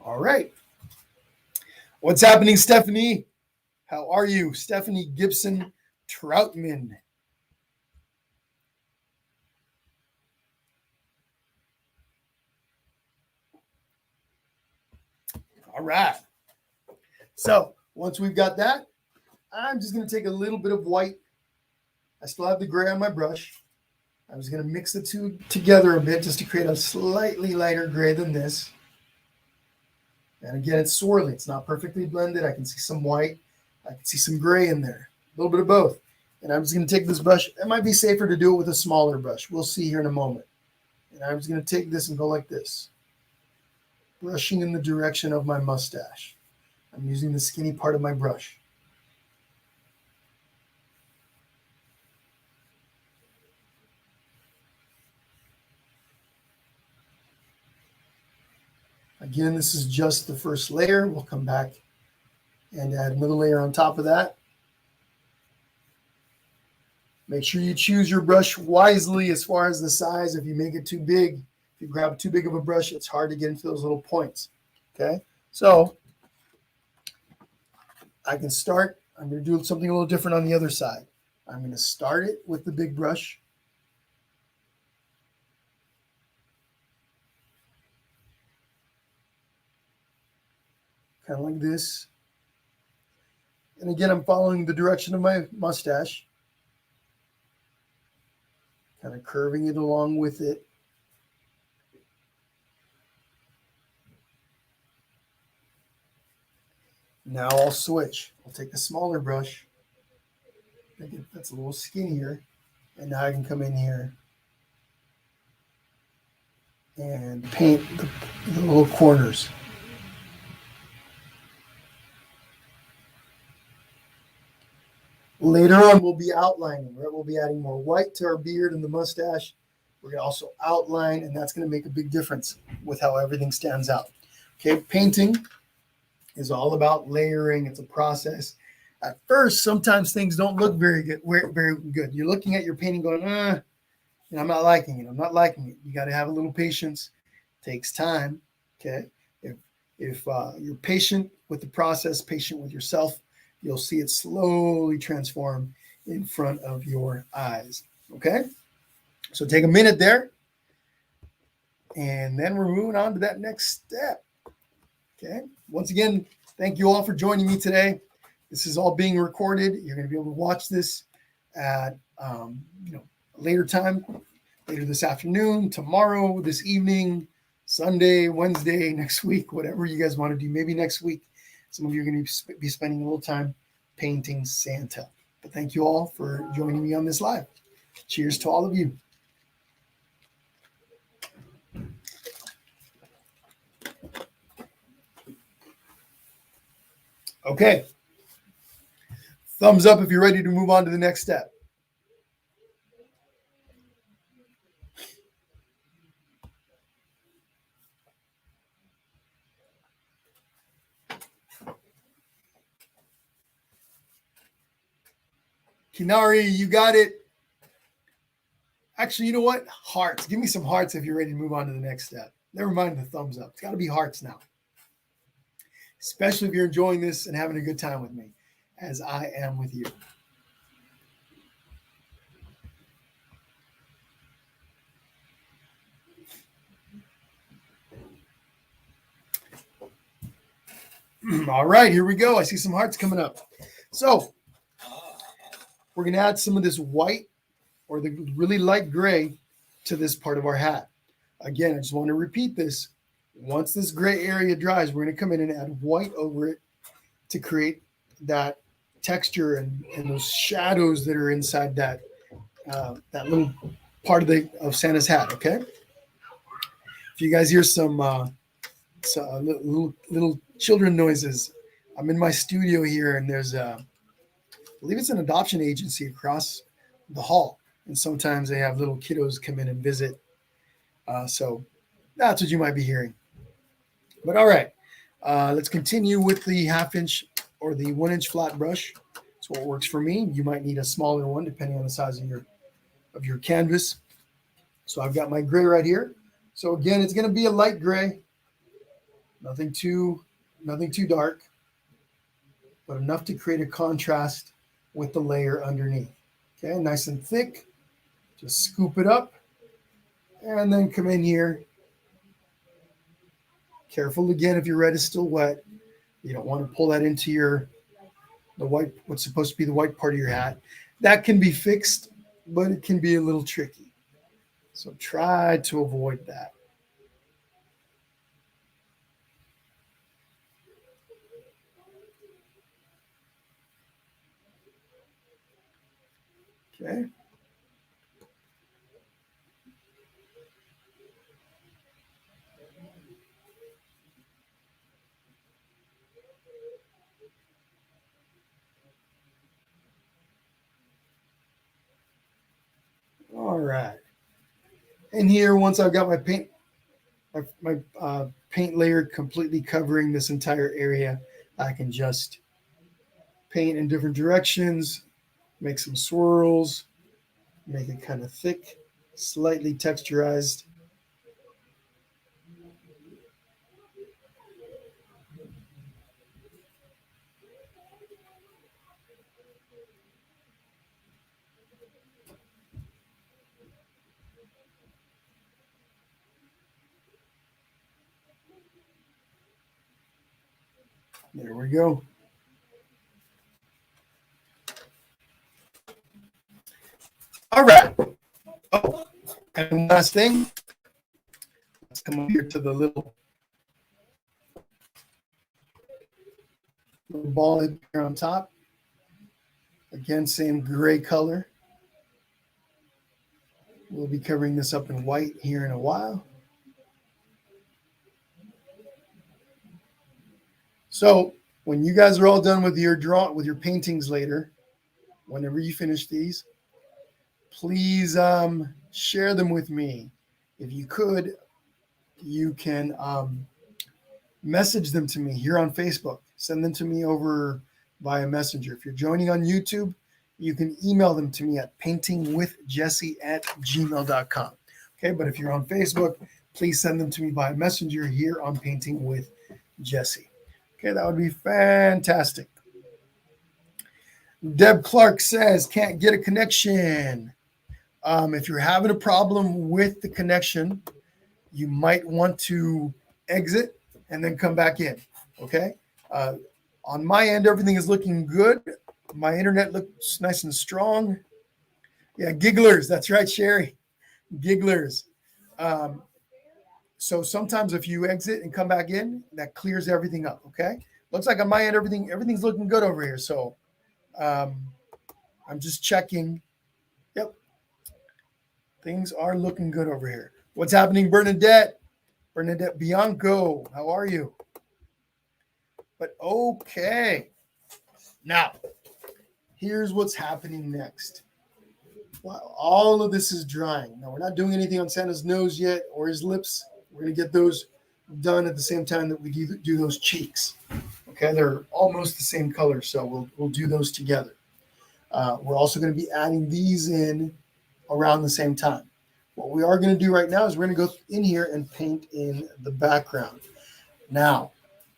All right. What's happening, Stephanie? How are you? Stephanie Gibson Troutman. All right. So once we've got that, I'm just going to take a little bit of white. I still have the gray on my brush. I'm just going to mix the two together a bit just to create a slightly lighter gray than this. And again, it's swirly. It's not perfectly blended. I can see some white. I can see some gray in there. A little bit of both. And I'm just going to take this brush. It might be safer to do it with a smaller brush. We'll see here in a moment. And I'm just going to take this and go like this, brushing in the direction of my mustache. I'm using the skinny part of my brush. Again, this is just the first layer. We'll come back and add another layer on top of that. Make sure you choose your brush wisely as far as the size. If you make it too big, if you grab too big of a brush, it's hard to get into those little points. Okay, so I can start. I'm going to do something a little different on the other side. I'm going to start it with the big brush. Kind of like this. And again, I'm following the direction of my mustache. Kind of curving it along with it. Now I'll switch. I'll take the smaller brush. That's a little skinnier. And now I can come in here and paint the little corners. Later on, we'll be outlining, right? We'll be adding more white to our beard and the mustache. We're going to also outline, and that's going to make a big difference with how everything stands out. Okay, painting is all about layering. It's a process. At first, sometimes things don't look very good. Very good. You're looking at your painting going, I'm not liking it. I'm not liking it. You got to have a little patience. It takes time. Okay, if you're patient with the process, patient with yourself, you'll see it slowly transform in front of your eyes. Okay, so take a minute there, and then we're moving on to that next step. Okay, once again, thank you all for joining me today. This is all being recorded. You're going to be able to watch this at a later time, later this afternoon, tomorrow, this evening, Sunday, Wednesday, next week, whatever you guys want to do. Maybe next week, some of you are going to be spending a little time painting Santa. But thank you all for joining me on this live. Cheers to all of you. Okay. Thumbs up if you're ready to move on to the next step. Kinari, you got it. Actually, you know what? Hearts. Give me some hearts if you're ready to move on to the next step. Never mind the thumbs up. It's got to be hearts now. Especially if you're enjoying this and having a good time with me, as I am with you. All right, here we go. I see some hearts coming up. So we're going to add some of this white or the really light gray to this part of our hat. Again, I just want to repeat this. Once this gray area dries, we're going to come in and add white over it to create that texture and those shadows that are inside that little part of Santa's hat. Okay. If you guys hear some little children noises, I'm in my studio here, and there's I believe it's an adoption agency across the hall, and sometimes they have little kiddos come in and visit. So that's what you might be hearing. But all right, let's continue with the 1/2 inch or the 1 inch flat brush. That's what works for me. You might need a smaller one depending on the size of your canvas. So I've got my gray right here. So again, it's going to be a light gray, nothing too dark, but enough to create a contrast with the layer underneath. Okay, nice and thick. Just scoop it up and then come in here. Careful again if your red is still wet. You don't want to pull that into the white, what's supposed to be the white part of your hat. That can be fixed, but it can be a little tricky. So try to avoid that. Okay. All right. And here, once I've got my paint layer completely covering this entire area, I can just paint in different directions, make some swirls, Make it kind of thick, slightly texturized. There we go. All right. Oh, and one last thing. Let's come up here to the little ball here on top. Again, same gray color. We'll be covering this up in white here in a while. So when you guys are all done with your paintings later, whenever you finish these, please share them with me. If you could, you can message them to me here on Facebook. Send them to me over via Messenger. If you're joining on YouTube, you can email them to me at paintingwithjesse@gmail.com. Okay, but if you're on Facebook, please send them to me via Messenger here on Painting with Jesse. Okay, that would be fantastic. Deb Clark says, can't get a connection. If you're having a problem with the connection, you might want to exit and then come back in. Okay. On my end, everything is looking good. My internet looks nice and strong. Yeah, gigglers. That's right, Sherry. Gigglers. So sometimes if you exit and come back in, that clears everything up. Okay. Looks like on my end, everything's looking good over here. So I'm just checking. Yep. Things are looking good over here. What's happening, Bernadette? Bernadette Bianco, how are you? But okay. Now, here's what's happening next. While all of this is drying. Now, we're not doing anything on Santa's nose yet or his lips. We're going to get those done at the same time that we do those cheeks. Okay, they're almost the same color, so we'll do those together. We're also going to be adding these in around the same time. What we are going to do right now is we're going to go in here and paint in the background. Now,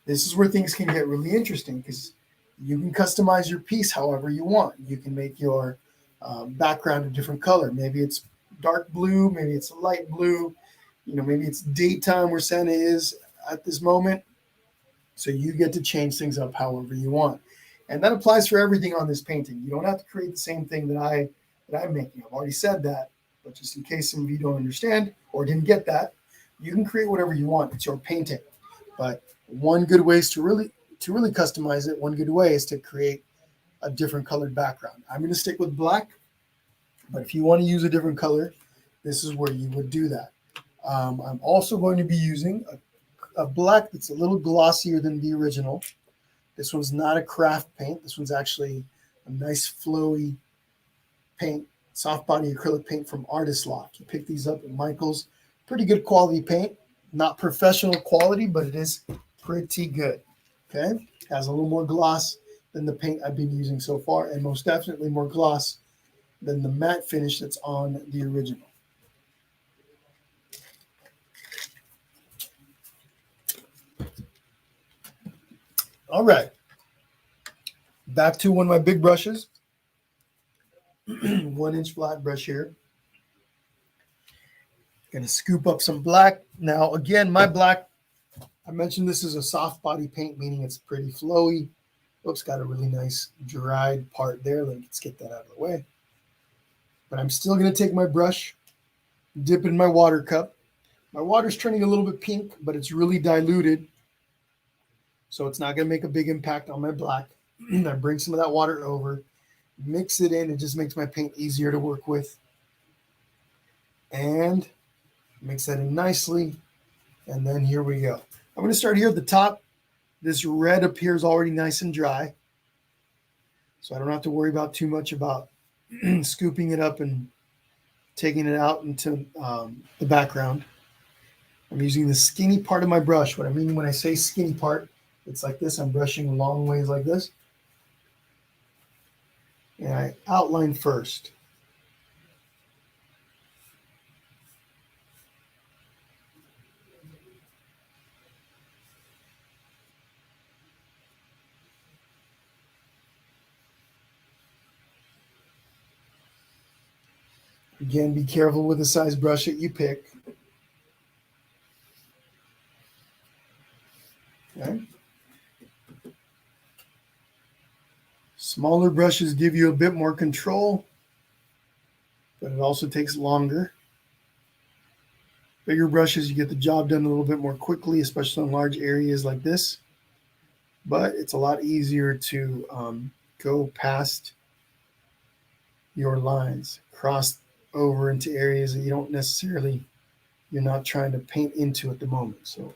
this is where things can get really interesting because you can customize your piece however you want. You can make your background a different color. Maybe it's dark blue, maybe it's light blue, maybe it's daytime where Santa is at this moment. So you get to change things up however you want. And that applies for everything on this painting. You don't have to create the same thing that I'm making. I've already said that, but just in case some of you don't understand or didn't get that, you can create whatever you want. It's your painting. But one good way is to really customize it. One good way is to create a different colored background. I'm going to stick with black, but if you want to use a different color, this is where you would do that. I'm also going to be using a black that's a little glossier than the original. This one's not a craft paint. This one's actually a nice flowy paint, soft body acrylic paint from Artist Lock. You pick these up at Michael's. Pretty good quality paint. Not professional quality, but it is pretty good. Okay, has a little more gloss than the paint I've been using so far, and most definitely more gloss than the matte finish that's on the original. All right, back to one of my big brushes. 1 inch flat brush here. Gonna scoop up some black. Now, again, my black, I mentioned this is a soft body paint, meaning it's pretty flowy. Oops, got a really nice dried part there. Let's get that out of the way. But I'm still gonna take my brush, dip in my water cup. My water's turning a little bit pink, but it's really diluted. So it's not gonna make a big impact on my black. I bring some of that water over, mix it in. It just makes my paint easier to work with. And mix that in nicely. And then here we go. I'm going to start here at the top. This red up here is already nice and dry. So I don't have to worry about too much about scooping it up and taking it out into the background. I'm using the skinny part of my brush. What I mean when I say skinny part, it's like this. I'm brushing long ways like this. And I outline first. Again, be careful with the size brush that you pick. Okay. Smaller brushes give you a bit more control, but it also takes longer. Bigger brushes, you get the job done a little bit more quickly, especially in large areas like this. But it's a lot easier to go past your lines, cross over into areas that you don't necessarily, you're not trying to paint into at the moment. So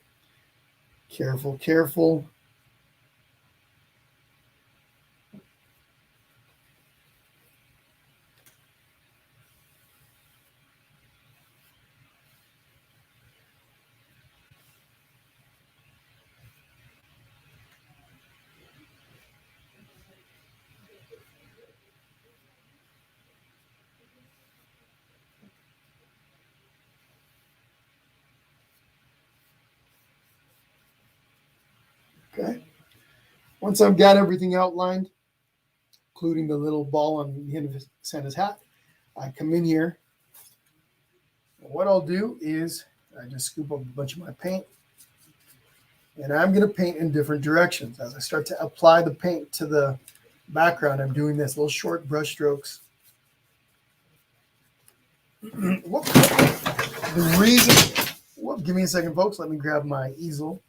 careful, careful. Okay. Once I've got everything outlined, including the little ball on the end of Santa's hat, I come in here. And what I'll do is I just scoop up a bunch of my paint, and I'm going to paint in different directions. As I start to apply the paint to the background, I'm doing this little short brush strokes. The reason, give me a second, folks. Let me grab my easel,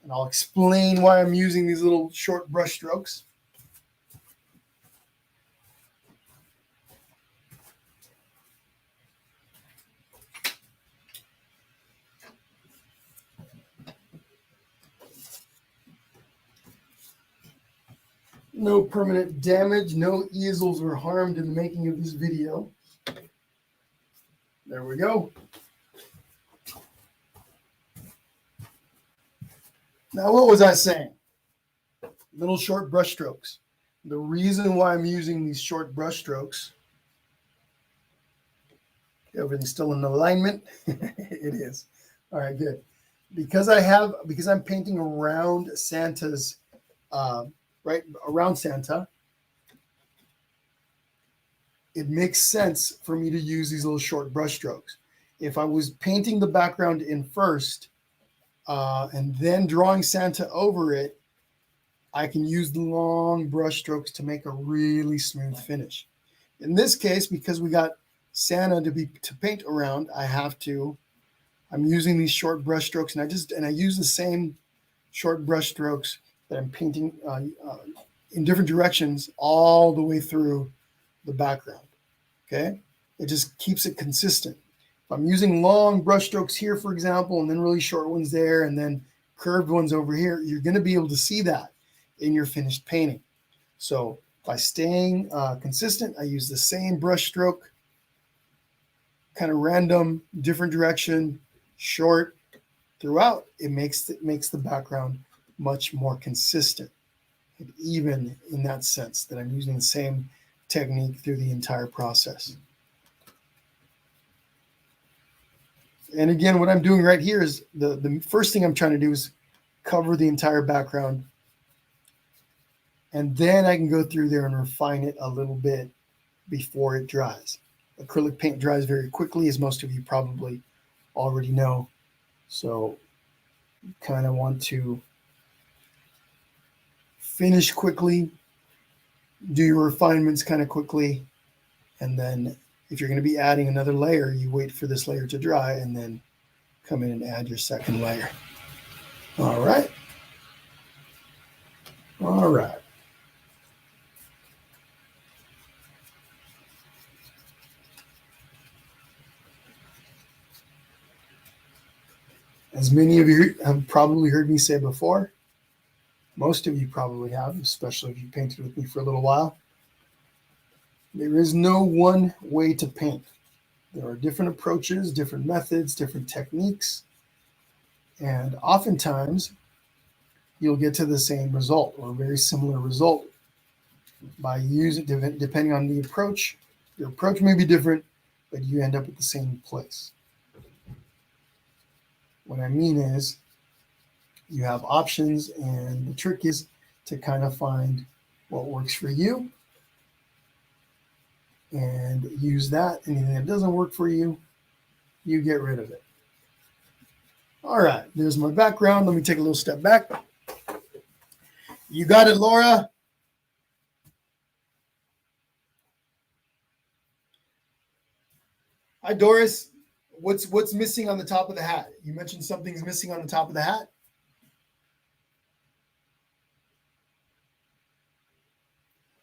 and I'll explain why I'm using these little short brush strokes. No permanent damage, no easels were harmed in the making of this video. There we go. Now, what was I saying? Little short brush strokes. The reason why I'm using these short brush strokes, everything's still in alignment. It is. All right, good. Because I'm painting around Santa's, right around Santa, it makes sense for me to use these little short brush strokes. If I was painting the background in first and then drawing Santa over it, I can use the long brush strokes to make a really smooth finish. In this case, because we got Santa to paint around, I'm using these short brush strokes, and I use the same short brush strokes that I'm painting in different directions all the way through the background. Okay, it just keeps it consistent. If I'm using long brush strokes here, for example, and then really short ones there, and then curved ones over here, you're going to be able to see that in your finished painting. So by staying consistent, I use the same brush stroke, kind of random, different direction, short throughout. It makes the background much more consistent and even in that sense that I'm using the same technique through the entire process. And again, what I'm doing right here is the first thing I'm trying to do is cover the entire background. And then I can go through there and refine it a little bit before it dries. Acrylic paint dries very quickly, as most of you probably already know. So you kind of want to finish quickly, do your refinements kind of quickly, and then if you're going to be adding another layer, you wait for this layer to dry and then come in and add your second layer. All right. All right. As many of you have probably heard me say before, most of you probably have, especially if you painted with me for a little while, there is no one way to paint. There are different approaches, different methods, different techniques, and oftentimes you'll get to the same result or a very similar result by using, depending on the approach. Your approach may be different, but you end up at the same place. What I mean is you have options, and the trick is to kind of find what works for you and use that. Anything that doesn't work for you, you get rid of it. All right, there's my background. Let me take a little step back. You got it, Laura? Hi, Doris. What's missing on the top of the hat? You mentioned something's missing on the top of the hat.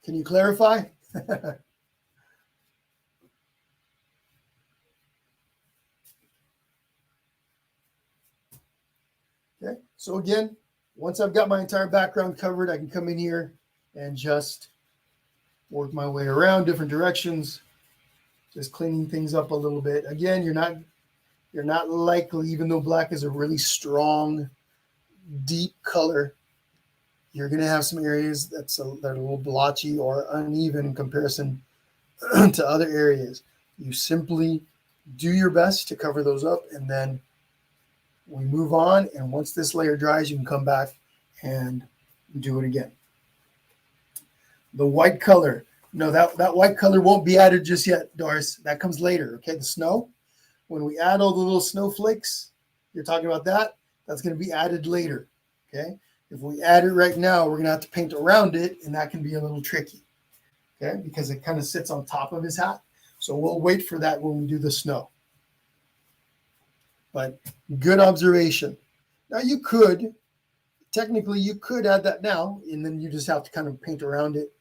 Can you clarify? Okay, so again, once I've got my entire background covered, I can come in here and just work my way around different directions, just cleaning things up a little bit. Again, you're not likely, even though black is a really strong, deep color, you're going to have some areas that are a little blotchy or uneven in comparison to other areas. You simply do your best to cover those up, and then we move on. And once this layer dries, you can come back and do it again. The white color. No, that white color won't be added just yet, Doris. That comes later, okay? The snow. When we add all the little snowflakes, you're talking about that, that's going to be added later, okay? If we add it right now, we're going to have to paint around it, and that can be a little tricky, okay? Because it kind of sits on top of his hat. So we'll wait for that when we do the snow. But good observation. Now technically you could add that now, and then you just have to kind of paint around it.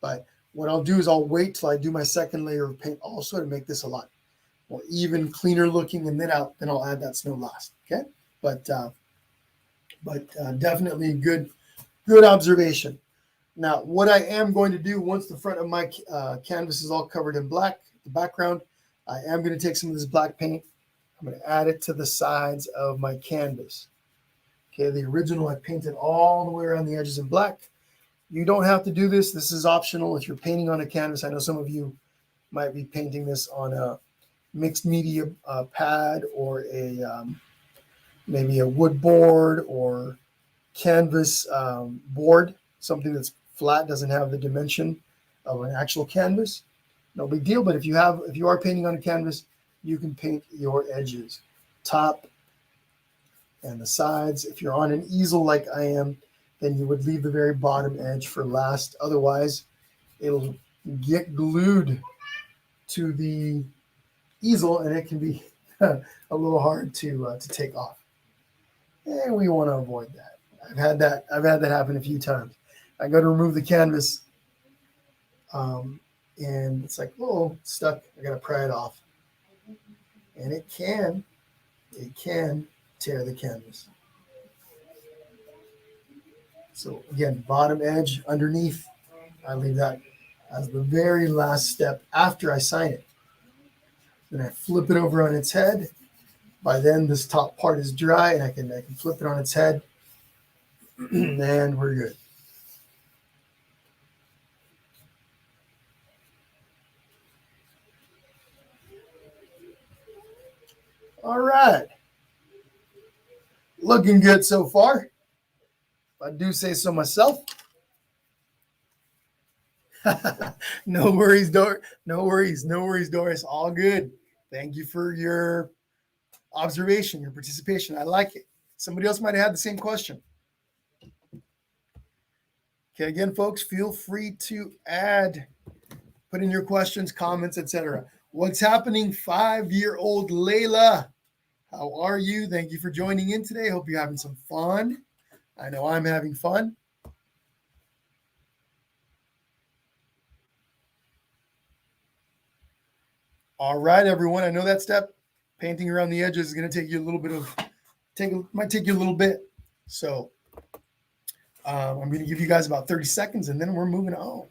But what I'll do is I'll wait till I do my second layer of paint also to make this a lot more even, cleaner looking, and then I'll add that snow last. Okay, but definitely good observation. Now, what I am going to do once the front of my canvas is all covered in black, the background, I am going to take some of this black paint. I'm going to add it to the sides of my canvas. Okay, the original I painted all the way around the edges in black. You don't have to do this. This is optional if you're painting on a canvas. I know some of you might be painting this on a mixed media pad or maybe a wood board or canvas board, something that's flat, doesn't have the dimension of an actual canvas. No big deal. But if you are painting on a canvas, you can paint your edges, top and the sides. If you're on an easel like I am, then you would leave the very bottom edge for last. Otherwise, it'll get glued to the easel, and it can be a little hard to take off. And we want to avoid that. I've had that happen a few times. I go to remove the canvas, and it's like, oh, stuck. I got to pry it off, and it can tear the canvas. So again, bottom edge underneath, I leave that as the very last step after I sign it. Then I flip it over on its head. By then, this top part is dry, and I can flip it on its head, and we're good. All right. Looking good so far. If I do say so myself. No worries, Doris. No worries, Doris. All good. Thank you for your observation, your participation. I like it. Somebody else might have had the same question. Okay, again, folks, feel free to put in your questions, comments, etc. What's happening, 5-year-old Layla? How are you? Thank you for joining in today. Hope you're having some fun. I know I'm having fun. All right, everyone. I know that step, painting around the edges, is going to take you a little bit might take you a little bit. So I'm going to give you guys about 30 seconds, and then we're moving on.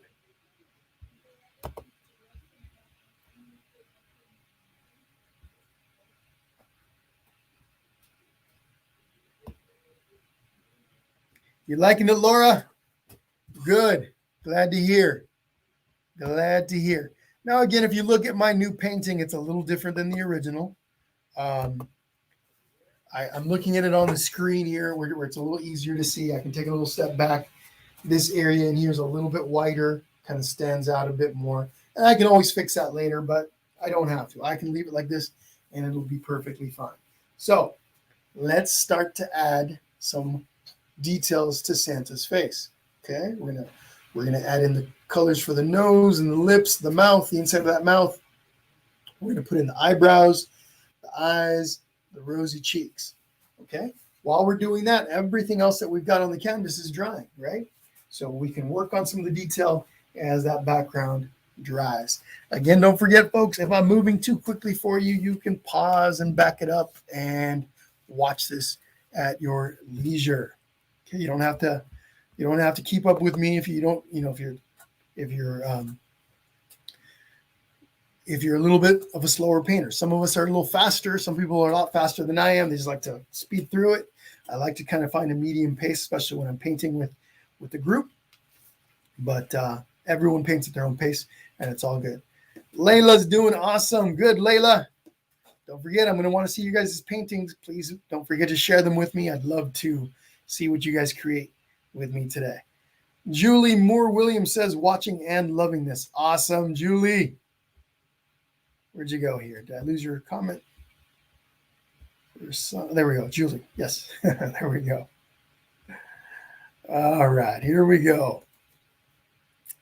You liking it, Laura? Good. Glad to hear. Glad to hear. Now, again, if you look at my new painting, it's a little different than the original. I'm looking at it on the screen here where it's a little easier to see. I can take a little step back. This area in here is a little bit wider, kind of stands out a bit more. And I can always fix that later, but I don't have to. I can leave it like this and it'll be perfectly fine. So let's start to add some details to Santa's face. Okay, we're gonna add in the colors for the nose and the lips, the mouth, the inside of that mouth. We're gonna put in the eyebrows, the eyes, the rosy cheeks. Okay. While we're doing that, everything else that we've got on the canvas is drying, right? So we can work on some of the detail as that background dries. Again, don't forget, folks, if I'm moving too quickly for you, you can pause and back it up and watch this at your leisure. Okay, you don't have to keep up with me if you don't, if you're a little bit of a slower painter. Some of us are a little faster. Some people are a lot faster than I am. They just like to speed through it. I like to kind of find a medium pace, especially when I'm painting with the group. But everyone paints at their own pace, and it's all good. Layla's doing awesome. Good, Layla. Don't forget, I'm going to want to see you guys' paintings. Please don't forget to share them with me. I'd love to see what you guys create with me today. Julie Moore Williams says, watching and loving this. Awesome, Julie. Where'd you go here? Did I lose your comment? There we go, Julie. Yes, there we go. All right, here we go.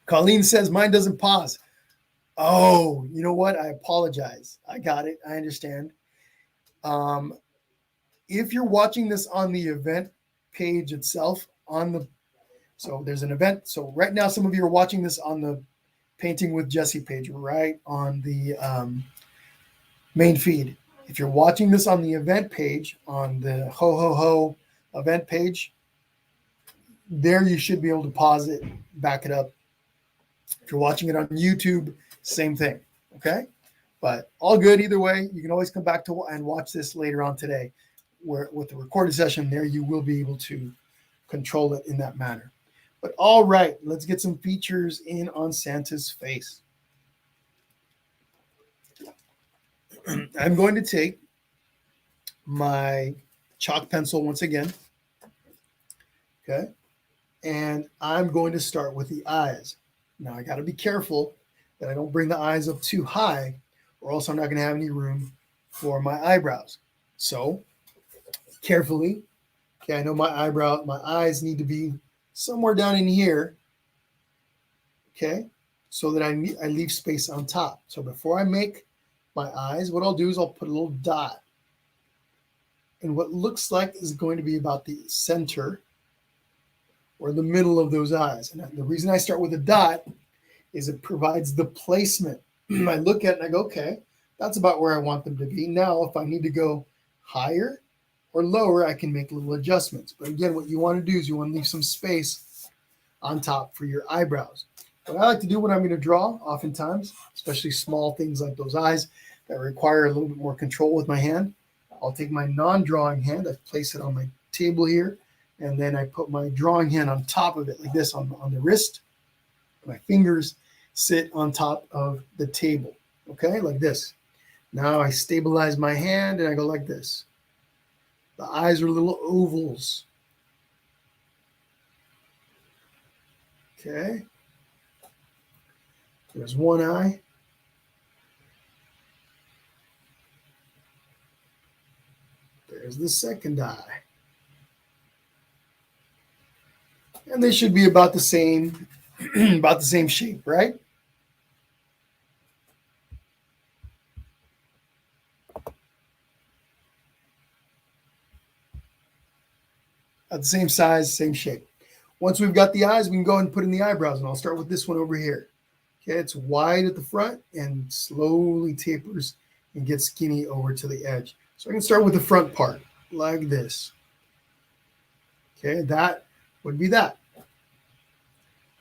Colleen says, mine doesn't pause. Oh, you know what? I apologize. I got it. I understand. If you're watching this on the event page itself, so there's an event. So right now, some of you are watching this on the Painting with Jesse page, right on the main feed. If you're watching this on the event page, on the Ho Ho Ho event page, there you should be able to pause it, back it up. If you're watching it on YouTube, same thing, okay? But all good either way. You can always come back to and watch this later on today. Where with the recorded session there, you will be able to control it in that manner. But all right, let's get some features in on Santa's face. I'm going to take my chalk pencil once again, okay? And I'm going to start with the eyes. Now, I got to be careful that I don't bring the eyes up too high, or else I'm not going to have any room for my eyebrows. So, carefully, okay, I know my eyes need to be somewhere down in here, okay, so that I leave space on top. So before I make my eyes, what I'll do is I'll put a little dot in what looks like is going to be about the center or the middle of those eyes. And the reason I start with a dot is it provides the placement. I look at it and I go, okay, that's about where I want them to be. Now, if I need to go higher or lower, I can make little adjustments. But again, what you want to do is you want to leave some space on top for your eyebrows. What I like to do when I'm going to draw, oftentimes, especially small things like those eyes that require a little bit more control with my hand, I'll take my non-drawing hand, I place it on my table here, and then I put my drawing hand on top of it like this on the wrist. My fingers sit on top of the table, okay, like this. Now I stabilize my hand and I go like this. The eyes are little ovals. Okay. There's one eye. There's the second eye. And they should be about the same, about the same shape, right? At the same size, same shape. Once we've got the eyes, we can go and put in the eyebrows, and I'll start with this one over here. Okay, it's wide at the front and slowly tapers and gets skinny over to the edge. So I can start with the front part, like this. Okay, that would be that.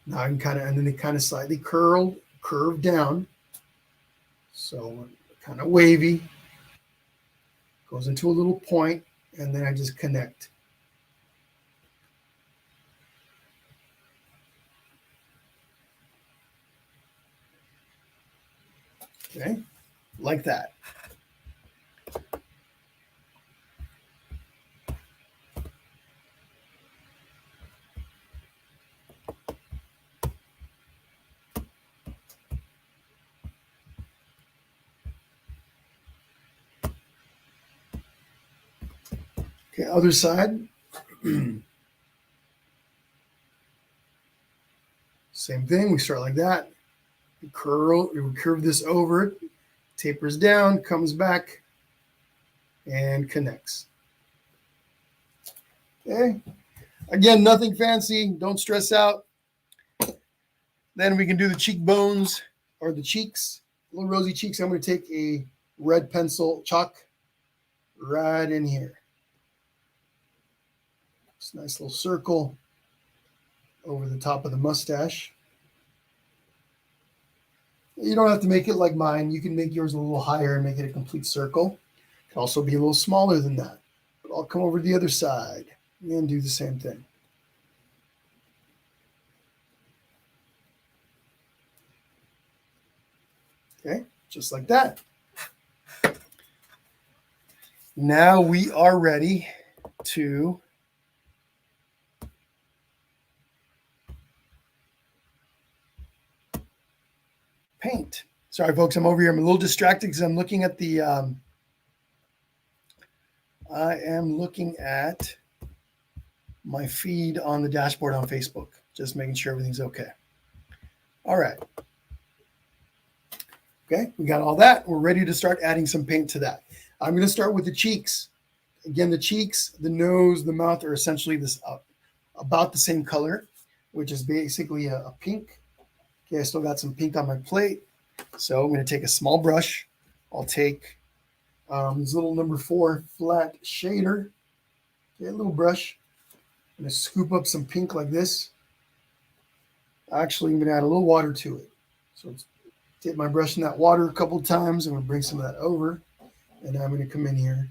Now I can and then they kind of slightly curve down. So kind of wavy. Goes into a little point, and then I just connect. Okay, like that. Okay, other side. Same thing. We start like that. We curve this over, tapers down, comes back, and connects. Okay. Again, nothing fancy. Don't stress out. Then we can do the cheekbones or the cheeks, little rosy cheeks. I'm going to take a red pencil chalk right in here. It's a nice little circle over the top of the mustache. You don't have to make it like mine. You can make yours a little higher and make it a complete circle. It can also be a little smaller than that. But I'll come over to the other side and do the same thing. Okay, just like that. Now we are ready to paint. Sorry, folks, I'm over here. I'm a little distracted because I'm looking at the, I am looking at my feed on the dashboard on Facebook, just making sure everything's okay. All right. Okay, we got all that. We're ready to start adding some paint to that. I'm going to start with the cheeks. Again, the cheeks, the nose, the mouth are essentially this about the same color, which is basically a pink. Okay, I still got some pink on my plate. So I'm going to take a small brush. I'll take this little number 4 flat shader. Okay, a little brush. I'm going to scoop up some pink like this. Actually, I'm going to add a little water to it. So dip my brush in that water a couple of times. I'm going to bring some of that over. And I'm going to come in here.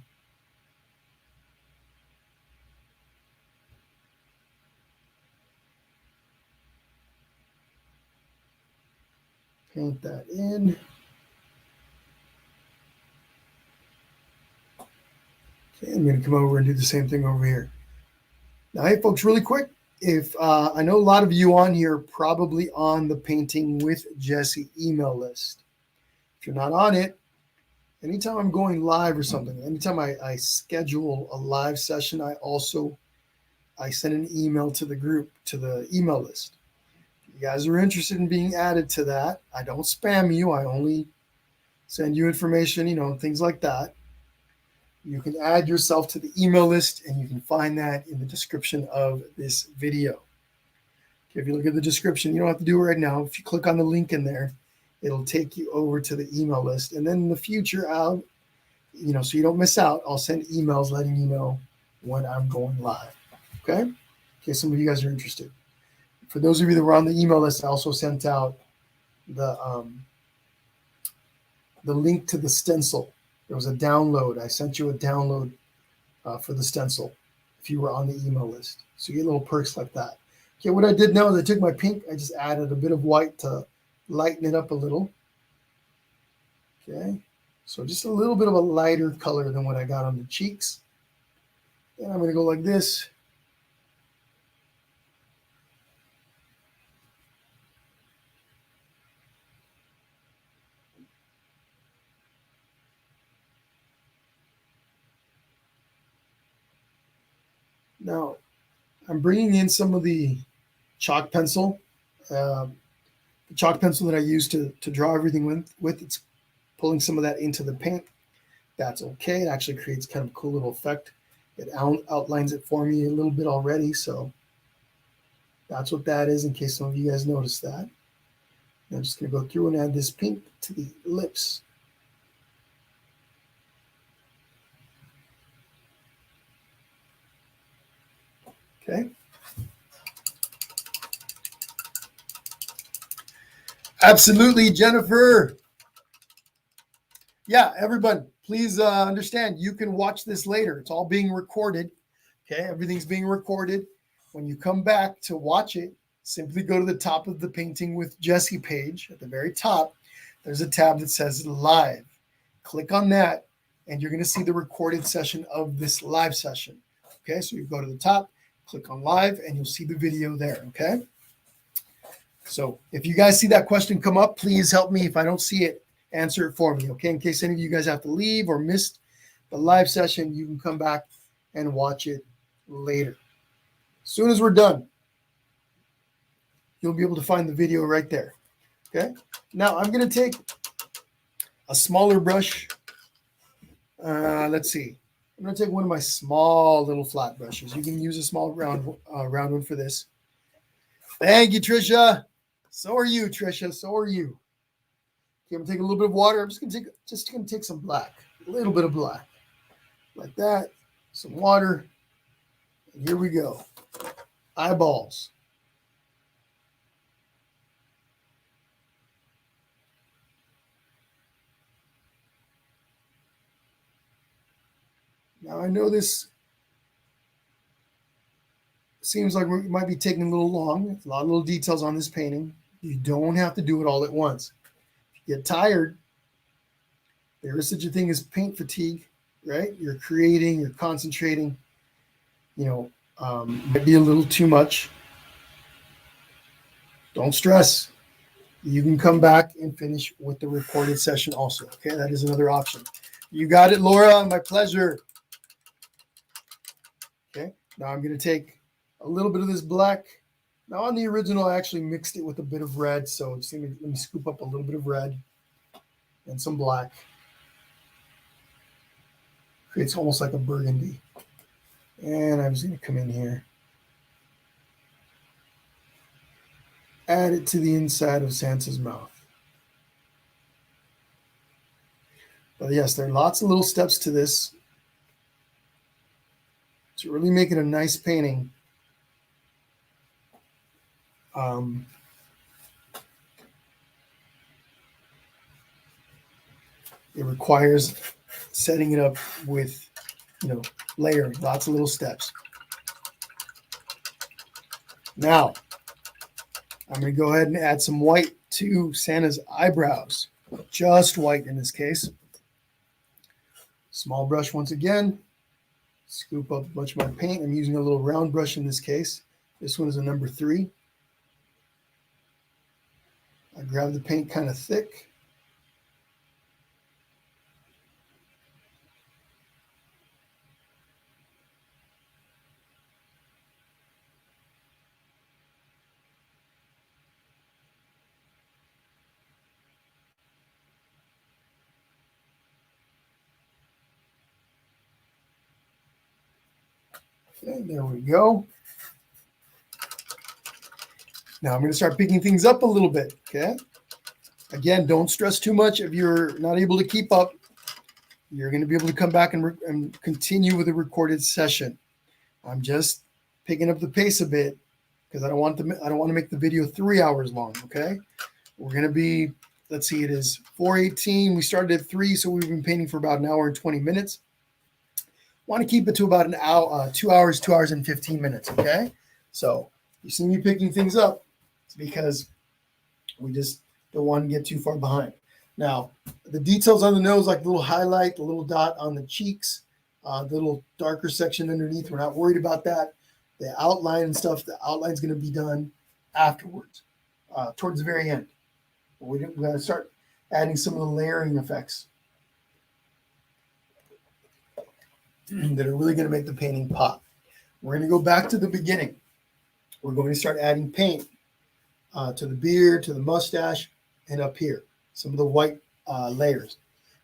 Paint that in. Okay, I'm going to come over and do the same thing over here. Now, hey, folks, really quick. If I know a lot of you on here are probably on the Painting with Jesse email list. If you're not on it, anytime I'm going live or something, anytime I schedule a live session, I send an email to the group, to the email list. If you guys are interested in being added to that, I don't spam you. I only send you information, things like that. You can add yourself to the email list, and you can find that in the description of this video. Okay, if you look at the description, you don't have to do it right now. If you click on the link in there, it'll take you over to the email list. And then in the future, so you don't miss out, I'll send emails letting you know when I'm going live. Okay? In case some of you guys are interested. For those of you that were on the email list, I also sent out the link to the stencil. There was a download. I sent you a download for the stencil if you were on the email list. So you get little perks like that. Okay, what I did now is I took my pink. I just added a bit of white to lighten it up a little. Okay, so just a little bit of a lighter color than what I got on the cheeks. And I'm going to go like this. Now, I'm bringing in some of the chalk pencil. The chalk pencil that I use to draw everything with, it's pulling some of that into the paint. That's okay. It actually creates kind of a cool little effect. It outlines it for me a little bit already. So that's what that is, in case some of you guys noticed that. I'm just going to go through and add this pink to the lips. Okay. Absolutely, Jennifer. Yeah, everyone, please understand, you can watch this later. It's all being recorded. Okay, everything's being recorded. When you come back to watch it, simply go to the top of the Painting with Jesse page. At the very top, there's a tab that says Live. Click on that, and you're going to see the recorded session of this live session. Okay, so you go to the top, click on Live, and you'll see the video there. Okay. So if you guys see that question come up, please help me. If I don't see it, answer it for me. Okay. In case any of you guys have to leave or missed the live session, you can come back and watch it later. As soon as we're done, you'll be able to find the video right there. Okay. Now I'm going to take a smaller brush. Let's see. I'm going to take one of my small little flat brushes. You can use a small round one for this. Thank you, Trisha. So are you, Trisha. So are you. Okay, I'm going to take a little bit of water. I'm just going to take some black, a little bit of black, like that. Some water. And here we go. Eyeballs. Now I know this seems like we might be taking a little long. A lot of little details on this painting. You don't have to do it all at once. If you get tired, there is such a thing as paint fatigue, right? You're creating, you're concentrating, might be a little too much. Don't stress. You can come back and finish with the recorded session also. Okay, that is another option. You got it, Laura. My pleasure. Okay, now I'm going to take a little bit of this black. Now on the original, I actually mixed it with a bit of red. So just let me scoop up a little bit of red and some black. Creates almost like a burgundy. And I'm just going to come in here. Add it to the inside of Sansa's mouth. But yes, there are lots of little steps to this to really make it a nice painting. It requires setting it up with, layering, lots of little steps. Now, I'm going to go ahead and add some white to Santa's eyebrows. Just white in this case. Small brush once again. Scoop up a bunch of my paint. I'm using a little round brush in this case. This one is a number 3. I grab the paint kind of thick. Okay, there we go. Now I'm going to start picking things up a little bit, okay? Again, don't stress too much. If you're not able to keep up, you're going to be able to come back and continue with the recorded session. I'm just picking up the pace a bit because I don't want to make the video 3 hours long, okay? We're going to be, let's see, it is 4:18. We started at 3, so we've been painting for about an hour and 20 minutes. Want to keep it to about an hour, 2 hours, 2 hours and 15 minutes, okay? So you see me picking things up, it's because we just don't want to get too far behind. Now, the details on the nose, like the little highlight, the little dot on the cheeks, the little darker section underneath, we're not worried about that. The outline and stuff, the outline's going to be done afterwards, towards the very end. We got to start adding some of the layering effects that are really going to make the painting pop. We're going to go back to the beginning. We're going to start adding paint to the beard, to the mustache, and up here, some of the white layers.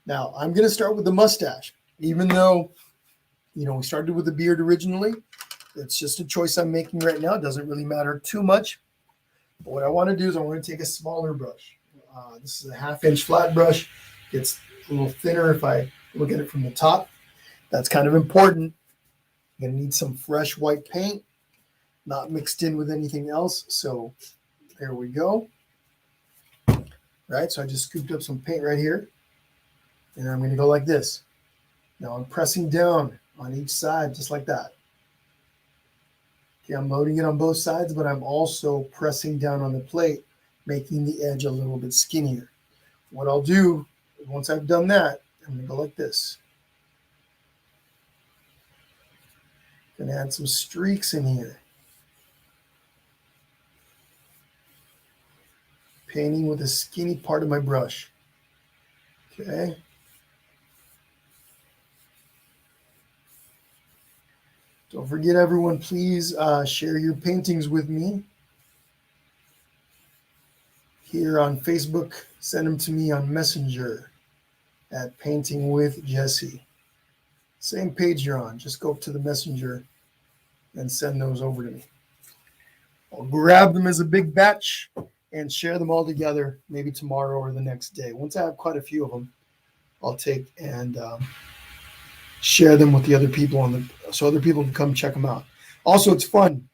Now, I'm going to start with the mustache. Even though, we started with the beard originally, it's just a choice I'm making right now. It doesn't really matter too much. But what I want to do is I want to take a smaller brush. This is a 1/2-inch flat brush. It's a little thinner if I look at it from the top. That's kind of important. You're going to need some fresh white paint, not mixed in with anything else. So there we go. Right, so I just scooped up some paint right here. And I'm going to go like this. Now I'm pressing down on each side just like that. Okay, I'm loading it on both sides, but I'm also pressing down on the plate, making the edge a little bit skinnier. What I'll do, once I've done that, I'm going to go like this. Going to add some streaks in here. Painting with the skinny part of my brush. Okay. Don't forget, everyone, please share your paintings with me here on Facebook. Send them to me on Messenger at Painting with Jesse. Same page you're on. Just go up to the Messenger and send those over to me. I'll grab them as a big batch and share them all together maybe tomorrow or the next day. Once I have quite a few of them, I'll take and share them with the other people so other people can come check them out. Also, it's fun.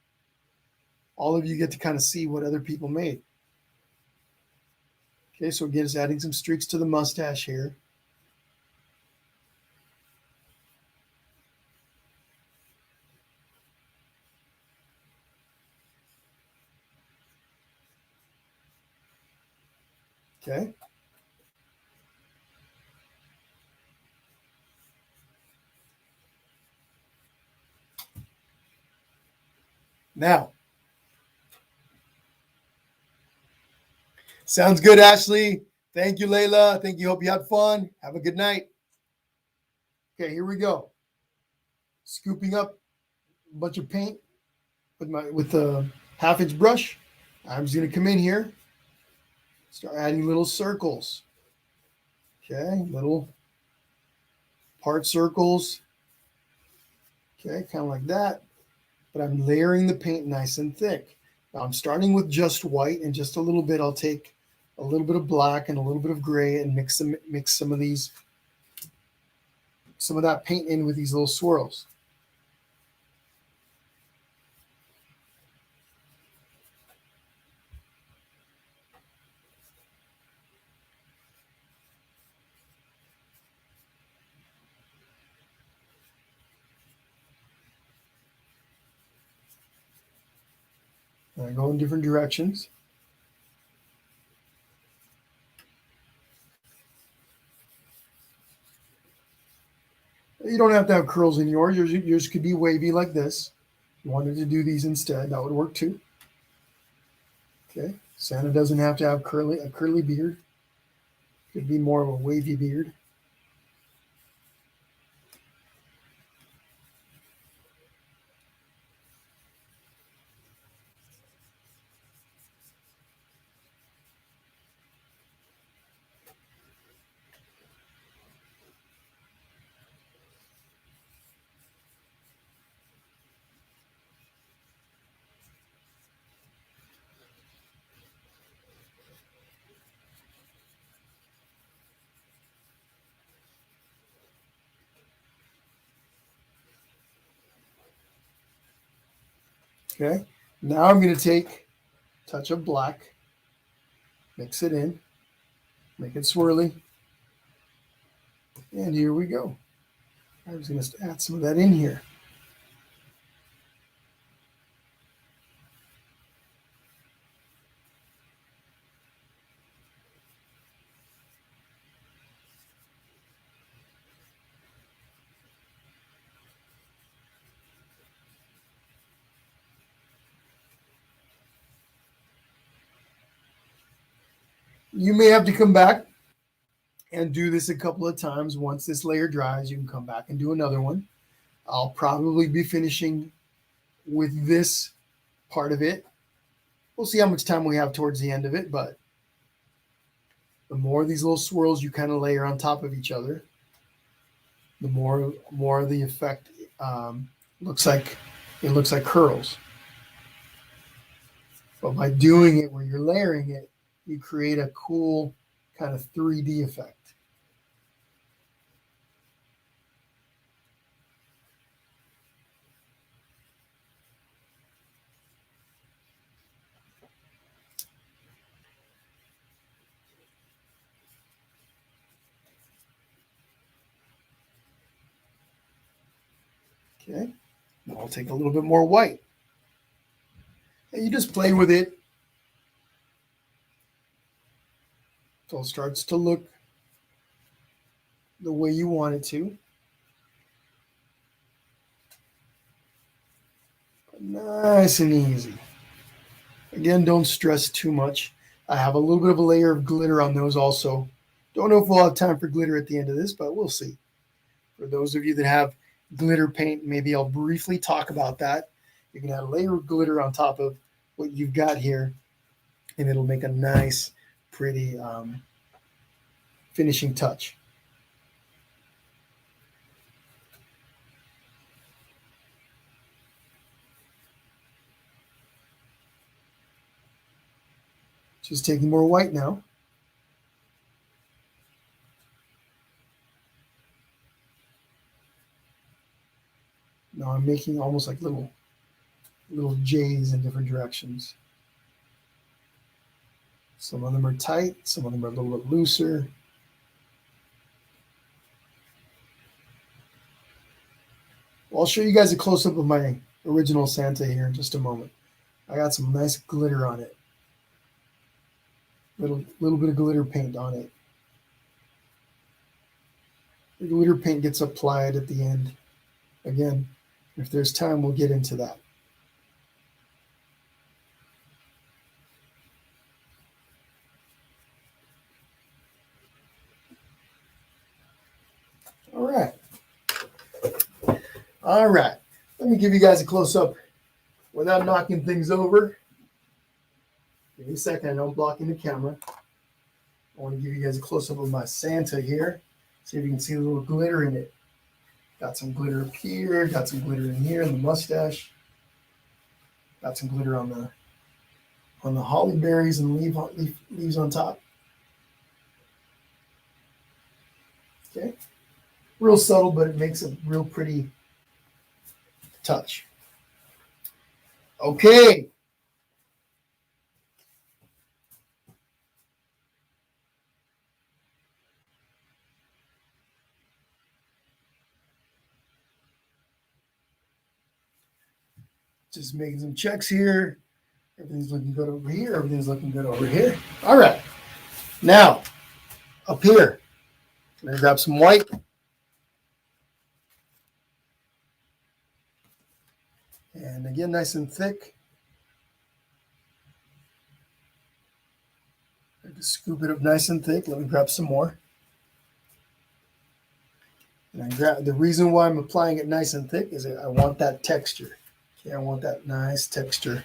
All of you get to kind of see what other people made. Okay, so again, just adding some streaks to the mustache here. Okay. Now, sounds good, Ashley. Thank you, Layla. Thank you. Hope you had fun. Have a good night. Okay, here we go. Scooping up a bunch of paint with a half-inch brush. I'm just going to come in here, start adding little circles. Okay, little part circles. Okay, kind of like that. But I'm layering the paint nice and thick. Now I'm starting with just white, and just a little bit. I'll take a little bit of black and a little bit of gray and mix some of that paint in with these little swirls. And I go in different directions. You don't have to have curls in yours. Yours could be wavy like this. If you wanted to do these instead, that would work too. Okay, Santa doesn't have to have a curly beard. Could be more of a wavy beard. Okay, now I'm going to take a touch of black, mix it in, make it swirly, and here we go. I'm just going to add some of that in here. You may have to come back and do this a couple of times. Once this layer dries, you can come back and do another one. I'll probably be finishing with this part of it. We'll see how much time we have towards the end of it, but the more of these little swirls you kind of layer on top of each other, the more the effect looks like curls. But by doing it where you're layering it, you create a cool kind of 3D effect. Okay, now I'll take a little bit more white. And you just play with it until it starts to look the way you want it to. Nice and easy. Again, don't stress too much. I have a little bit of a layer of glitter on those also. Don't know if we'll have time for glitter at the end of this, but we'll see. For those of you that have glitter paint. Maybe I'll briefly talk about that. You can add a layer of glitter on top of what you've got here, and it'll make a nice, pretty finishing touch. Just taking more white now. Now I'm making almost like little J's in different directions. Some of them are tight, some of them are a little bit looser. Well, I'll show you guys a close-up of my original Santa here in just a moment. I got some nice glitter on it. Little bit of glitter paint on it. The glitter paint gets applied at the end. Again, if there's time, we'll get into that. All right. Let me give you guys a close-up without knocking things over. Give me a second. I know I'm blocking the camera. I want to give you guys a close-up of my Santa here. See if you can see a little glitter in it. Got some glitter up here. Got some glitter in here in the mustache. Got some glitter on the holly berries and leaves on top. Okay. Real subtle, but it makes a real pretty touch. Okay. Just making some checks here. Everything's looking good over here. Everything's looking good over here. All right. Now, up here, I'm going to grab some white. And again, nice and thick. Just scoop it up nice and thick. Let me grab some more. And the reason why I'm applying it nice and thick is I want that texture. Okay, I want that nice texture.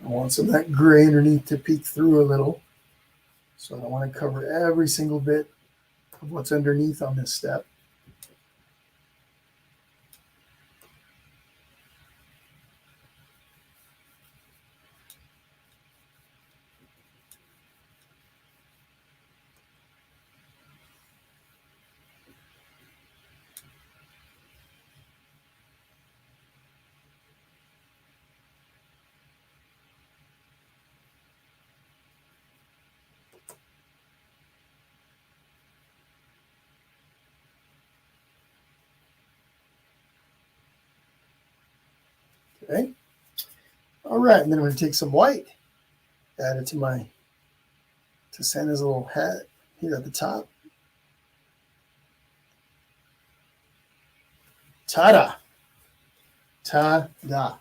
I want some of that gray underneath to peek through a little. So I want to cover every single bit of what's underneath on this step. Okay. All right, and then I'm going to take some white, add it to Santa's little hat here at the top. Ta-da. Ta-da.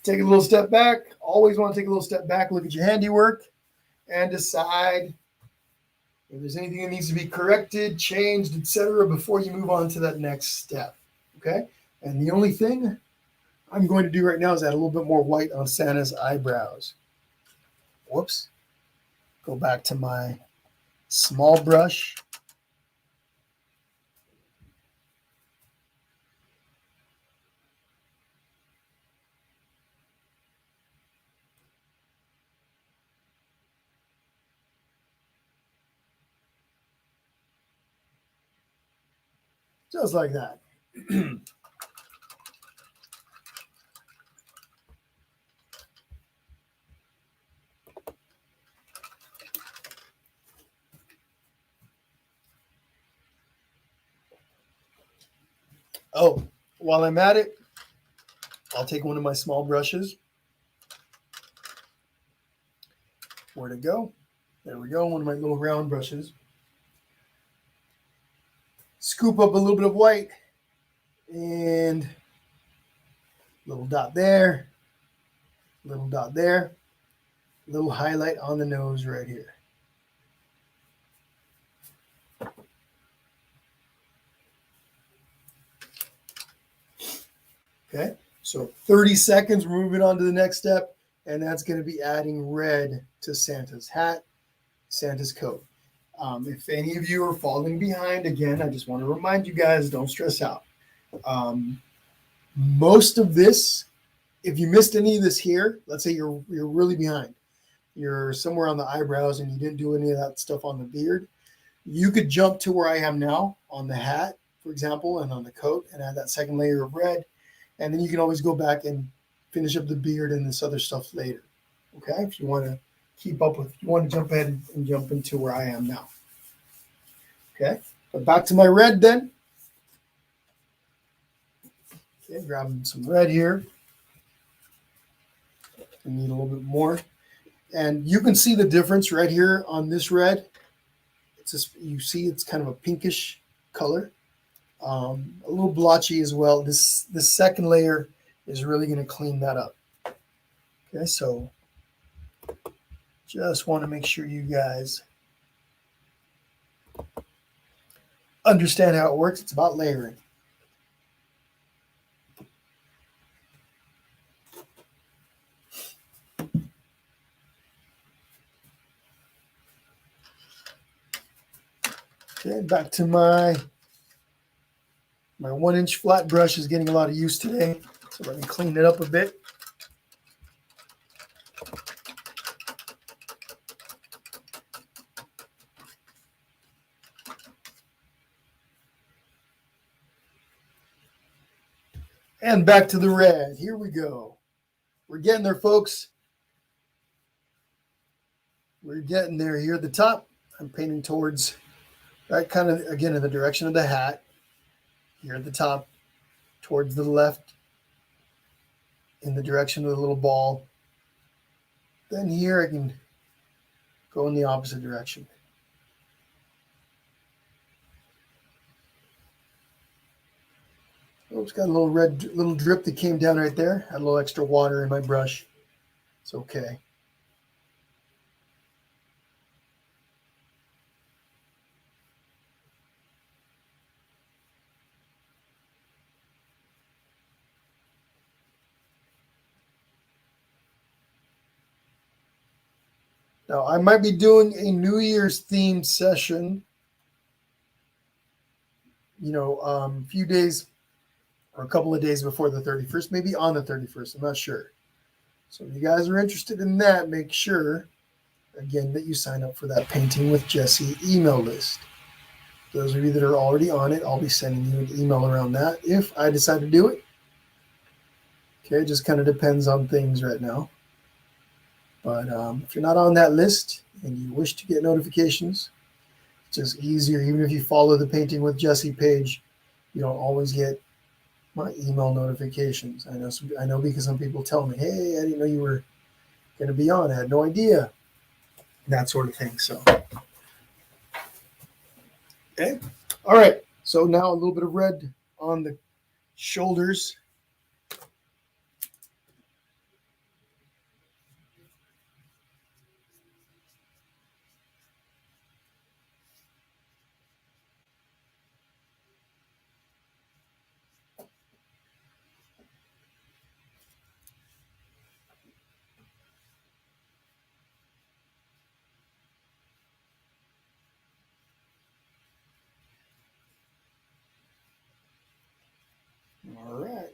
Take a little step back. Always want to take a little step back, look at your handiwork, and decide if there's anything that needs to be corrected, changed, etc., before you move on to that next step. Okay? And the only thing I'm going to do right now is add a little bit more white on Santa's eyebrows. Whoops. Go back to my small brush. Just like that. Oh, while I'm at it, I'll take one of my small brushes Where'd it go? There we go, one of my little round brushes. Scoop up a little bit of white and little dot there, little dot there, little highlight on the nose right here. Okay, so 30 seconds, we're moving on to the next step, and that's going to be adding red to Santa's hat, Santa's coat. If any of you are falling behind, again, I just want to remind you guys, don't stress out. Most of this, if you missed any of this here, let's say you're really behind, you're somewhere on the eyebrows and you didn't do any of that stuff on the beard, you could jump to where I am now on the hat, for example, and on the coat, and add that second layer of red. And then you can always go back and finish up the beard and this other stuff later. Okay, if you want to keep up with, you want to jump ahead and jump into where I am now. Okay, but back to my red then. Okay, grabbing some red here. I need a little bit more. And you can see the difference right here on this red. It's just, you see it's kind of a pinkish color. A little blotchy as well. This second layer is really going to clean that up. Okay, so just want to make sure you guys understand how it works. It's about layering. Okay, back to my 1-inch flat brush is getting a lot of use today. So let me clean it up a bit. And back to the red. Here we go. We're getting there, folks. We're getting there. Here at the top, I'm painting towards, right, kind of, again, in the direction of the hat. Here at the top, towards the left, in the direction of the little ball. Then here I can go in the opposite direction. Oops, got a little red little drip that came down right there. Had a little extra water in my brush. It's okay. Now, I might be doing a New Year's themed session, a few days or a couple of days before the 31st, maybe on the 31st. I'm not sure. So if you guys are interested in that, make sure, again, that you sign up for that Painting with Jesse email list. Those of you that are already on it, I'll be sending you an email around that if I decide to do it. Okay, it just kind of depends on things right now. But if you're not on that list and you wish to get notifications, it's just easier. Even if you follow the Painting with Jesse page, you don't always get my email notifications. I know because some people tell me, hey, I didn't know you were going to be on. I had no idea. That sort of thing. So, okay. All right. So now a little bit of red on the shoulders. All right.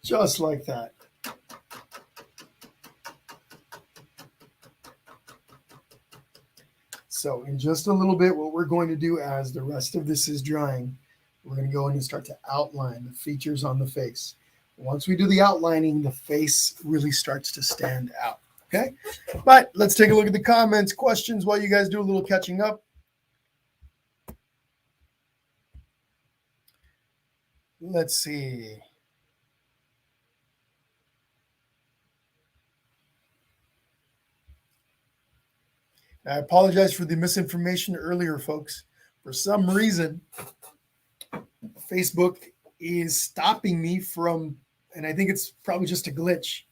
Just like that. So in just a little bit, what we're going to do as the rest of this is drying, we're going to go in and start to outline the features on the face. Once we do the outlining, the face really starts to stand out. Okay, but let's take a look at the comments, questions while you guys do a little catching up. Let's see. I apologize for the misinformation earlier, folks. For some reason, Facebook is stopping me from, and I think it's probably just a glitch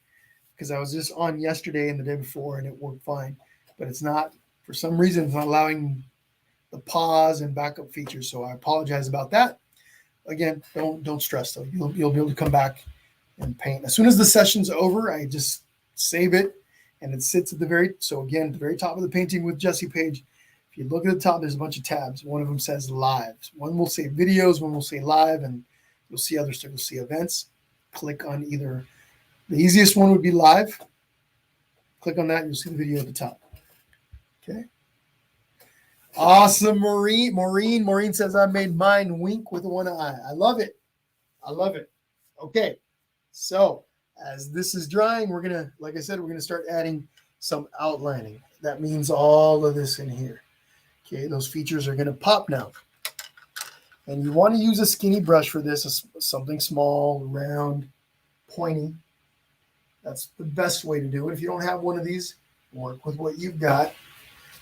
because I was just on yesterday and the day before and it worked fine, but it's not, for some reason, it's not allowing the pause and backup features. So I apologize about that. Again, don't stress though. You'll be able to come back and paint. As soon as the session's over, I just save it and it sits at the very, so again, at the very top of the Painting with Jesse page. If you look at the top, there's a bunch of tabs. One of them says lives. One will say videos, one will say live, and you'll see other stuff. You'll see events. Click on either. The easiest one would be live. Click on that and you'll see the video at the top. Okay. Awesome, Maureen. Maureen says I made mine wink with one eye. I love it. I love it. Okay. So as this is drying, we're going to, like I said, we're going to start adding some outlining. That means all of this in here. Okay, those features are going to pop now. And you want to use a skinny brush for this, something small, round, pointy. That's the best way to do it. If you don't have one of these, work with what you've got.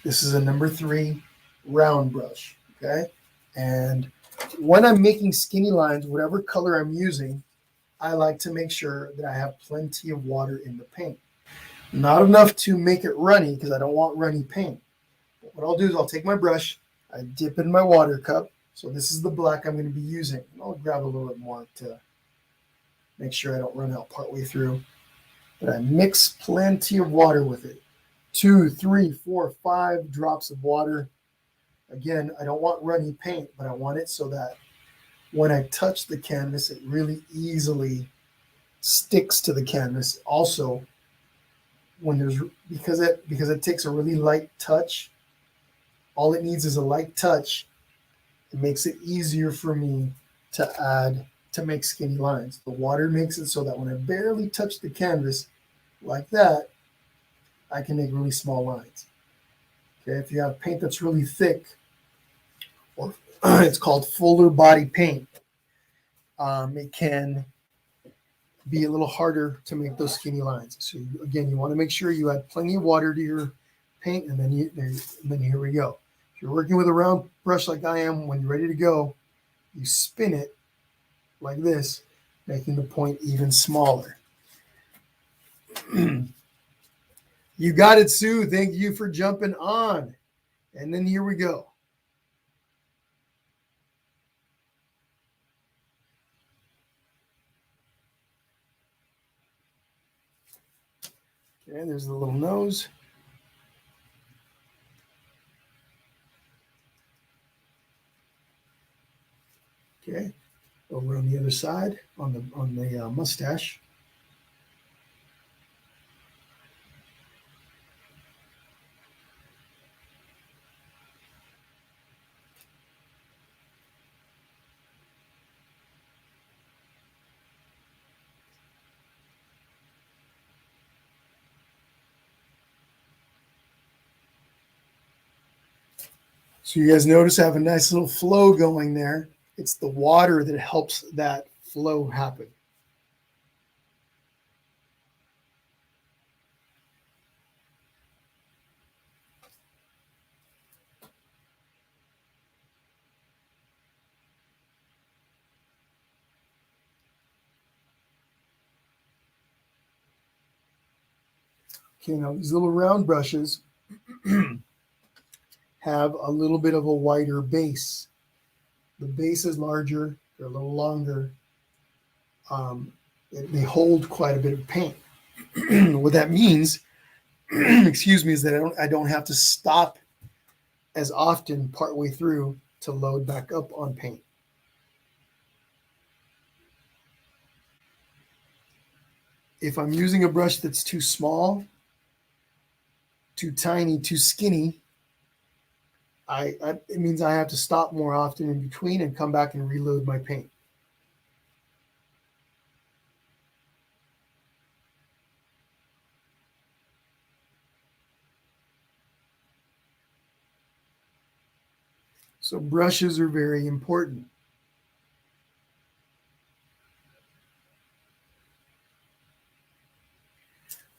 This is a number 3 round brush, okay? And when I'm making skinny lines, whatever color I'm using, I like to make sure that I have plenty of water in the paint. Not enough to make it runny because I don't want runny paint. But what I'll do is I'll take my brush, I dip in my water cup. So this is the black I'm going to be using. I'll grab a little bit more to make sure I don't run out partway through. But I mix plenty of water with it. 2, 3, 4, 5 drops of water. Again, I don't want runny paint, but I want it so that when I touch the canvas, it really easily sticks to the canvas. Also, when there's, because it takes a really light touch, all it needs is a light touch. It makes it easier for me to make skinny lines. The water makes it so that when I barely touch the canvas like that, I can make really small lines. Okay, if you have paint that's really thick, or it's called fuller body paint, it can be a little harder to make those skinny lines. So again, you want to make sure you add plenty of water to your paint, and then here we go. If you're working with a round brush like I am, when you're ready to go, you spin it like this, making the point even smaller. You got it, Sue. Thank you for jumping on. And then here we go. Okay, there's the little nose. Okay, over on the other side on the mustache. So you guys notice I have a nice little flow going there. It's the water that helps that flow happen. Okay, now these little round brushes have a little bit of a wider base. The base is larger, they're a little longer. They hold quite a bit of paint. What that means, excuse me, is that I don't have to stop as often partway through to load back up on paint. If I'm using a brush that's too small, too tiny, too skinny, it means I have to stop more often in between and come back and reload my paint. So brushes are very important.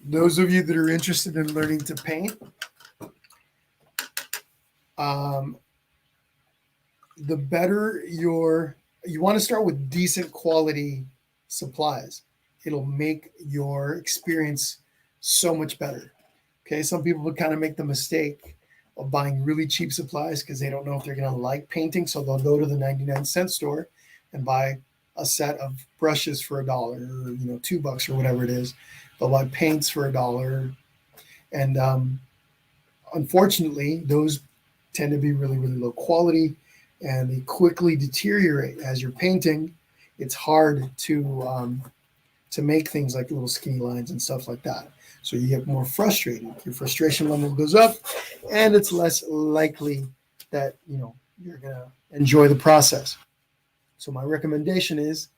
Those of you that are interested in learning to paint, the better you want to start with decent quality supplies. It'll make your experience so much better. Okay, some people would kind of make the mistake of buying really cheap supplies because they don't know if they're going to like painting, so they'll go to the 99-cent store and buy a set of brushes for $1 or $2 or whatever it is. They'll buy paints for $1, and unfortunately, those tend to be really, really low quality, and they quickly deteriorate as you're painting. It's hard to make things like little skinny lines and stuff like that. So you get more frustrated. Your frustration level goes up, and it's less likely that you're gonna enjoy the process. So my recommendation is,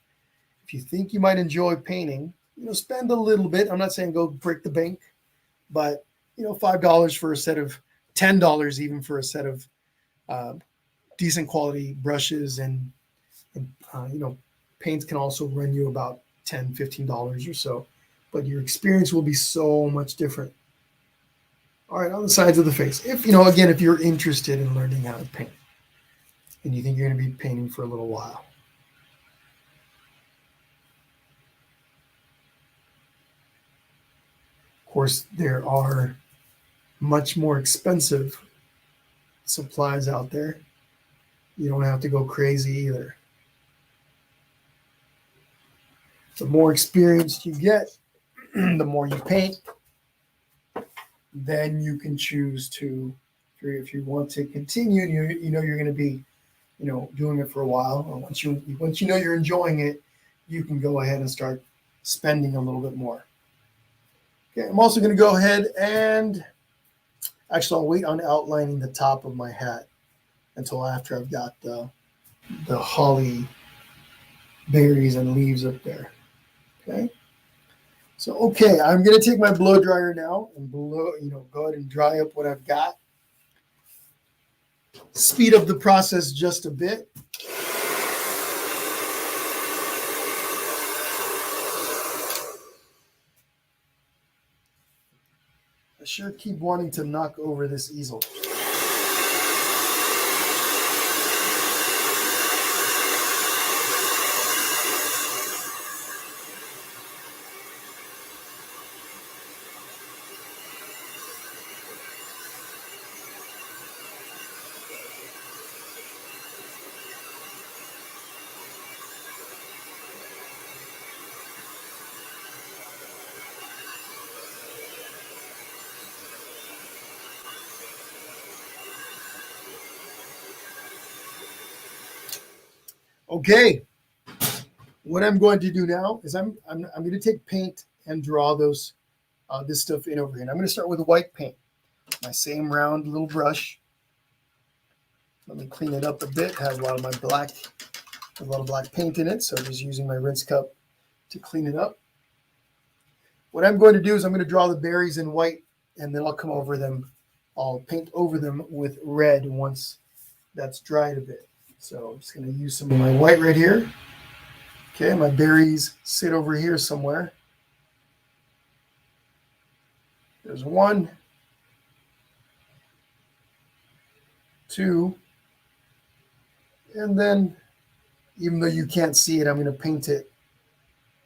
if you think you might enjoy painting, spend a little bit. I'm not saying go break the bank, but $5 for a set of $10 even for a set of decent quality brushes and paints can also run you about $10-15 or so, but your experience will be so much different. All right, on the sides of the face, if you're interested in learning how to paint and you think you're going to be painting for a little while, of course there are much more expensive supplies out there. You don't have to go crazy either. The more experienced you get, the more you paint, then you can choose to, if you want to continue, you're going to be, doing it for a while. Or once you know you're enjoying it, you can go ahead and start spending a little bit more. Okay, I'm also going to go ahead and actually I'll wait on outlining the top of my hat until after I've got the holly berries and leaves up there. Okay. So, I'm going to take my blow dryer now and go ahead and dry up what I've got. Speed up the process just a bit. I sure keep wanting to knock over this easel. Okay, what I'm going to do now is I'm going to take paint and draw those this stuff in over here. And I'm going to start with white paint. My same round little brush. Let me clean it up a bit. Has a lot of black paint in it, so I'm just using my rinse cup to clean it up. What I'm going to do is I'm going to draw the berries in white, and then I'll come over them. I'll paint over them with red once that's dried a bit. So I'm just going to use some of my white right here. Okay, my berries sit over here somewhere. There's 1, 2, and then, even though you can't see it, I'm going to paint it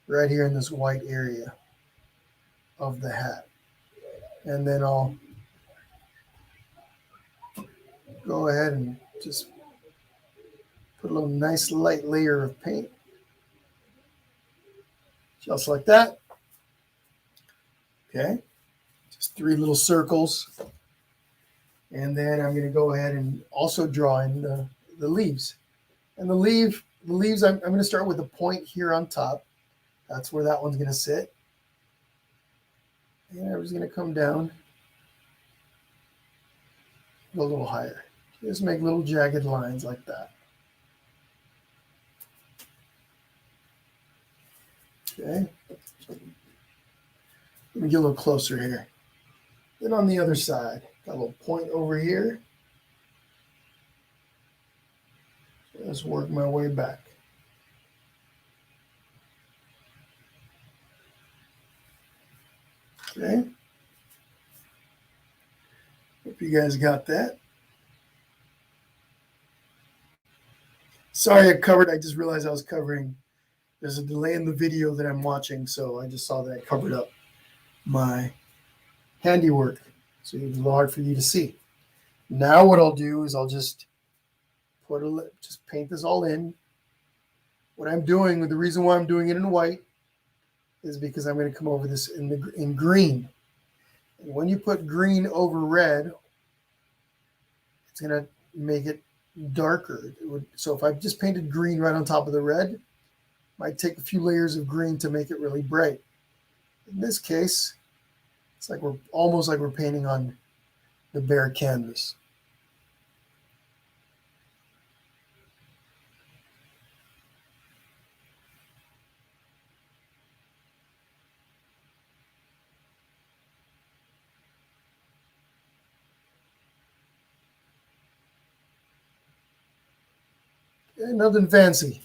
right here in this white area of the hat. And then I'll go ahead and just put a little nice light layer of paint. Just like that. Okay. Just 3 little circles. And then I'm going to go ahead and also draw in the leaves. And the leaves, I'm going to start with a point here on top. That's where that one's going to sit. And I'm just going to come down, go a little higher. Just make little jagged lines like that. Okay. Let me get a little closer here. Then on the other side, got a little point over here. Just work my way back. Okay. Hope you guys got that. Sorry I covered. I just realized I was covering. There's a delay in the video that I'm watching, so I just saw that I covered up my handiwork. So it was a little hard for you to see. Now what I'll do is I'll just paint this all in. What I'm doing, the reason why I'm doing it in white is because I'm going to come over this in green. And when you put green over red, it's going to make it darker. So if I just painted green right on top of the red, it might take a few layers of green to make it really bright. In this case, it's like we're almost like we're painting on the bare canvas. Okay, nothing fancy.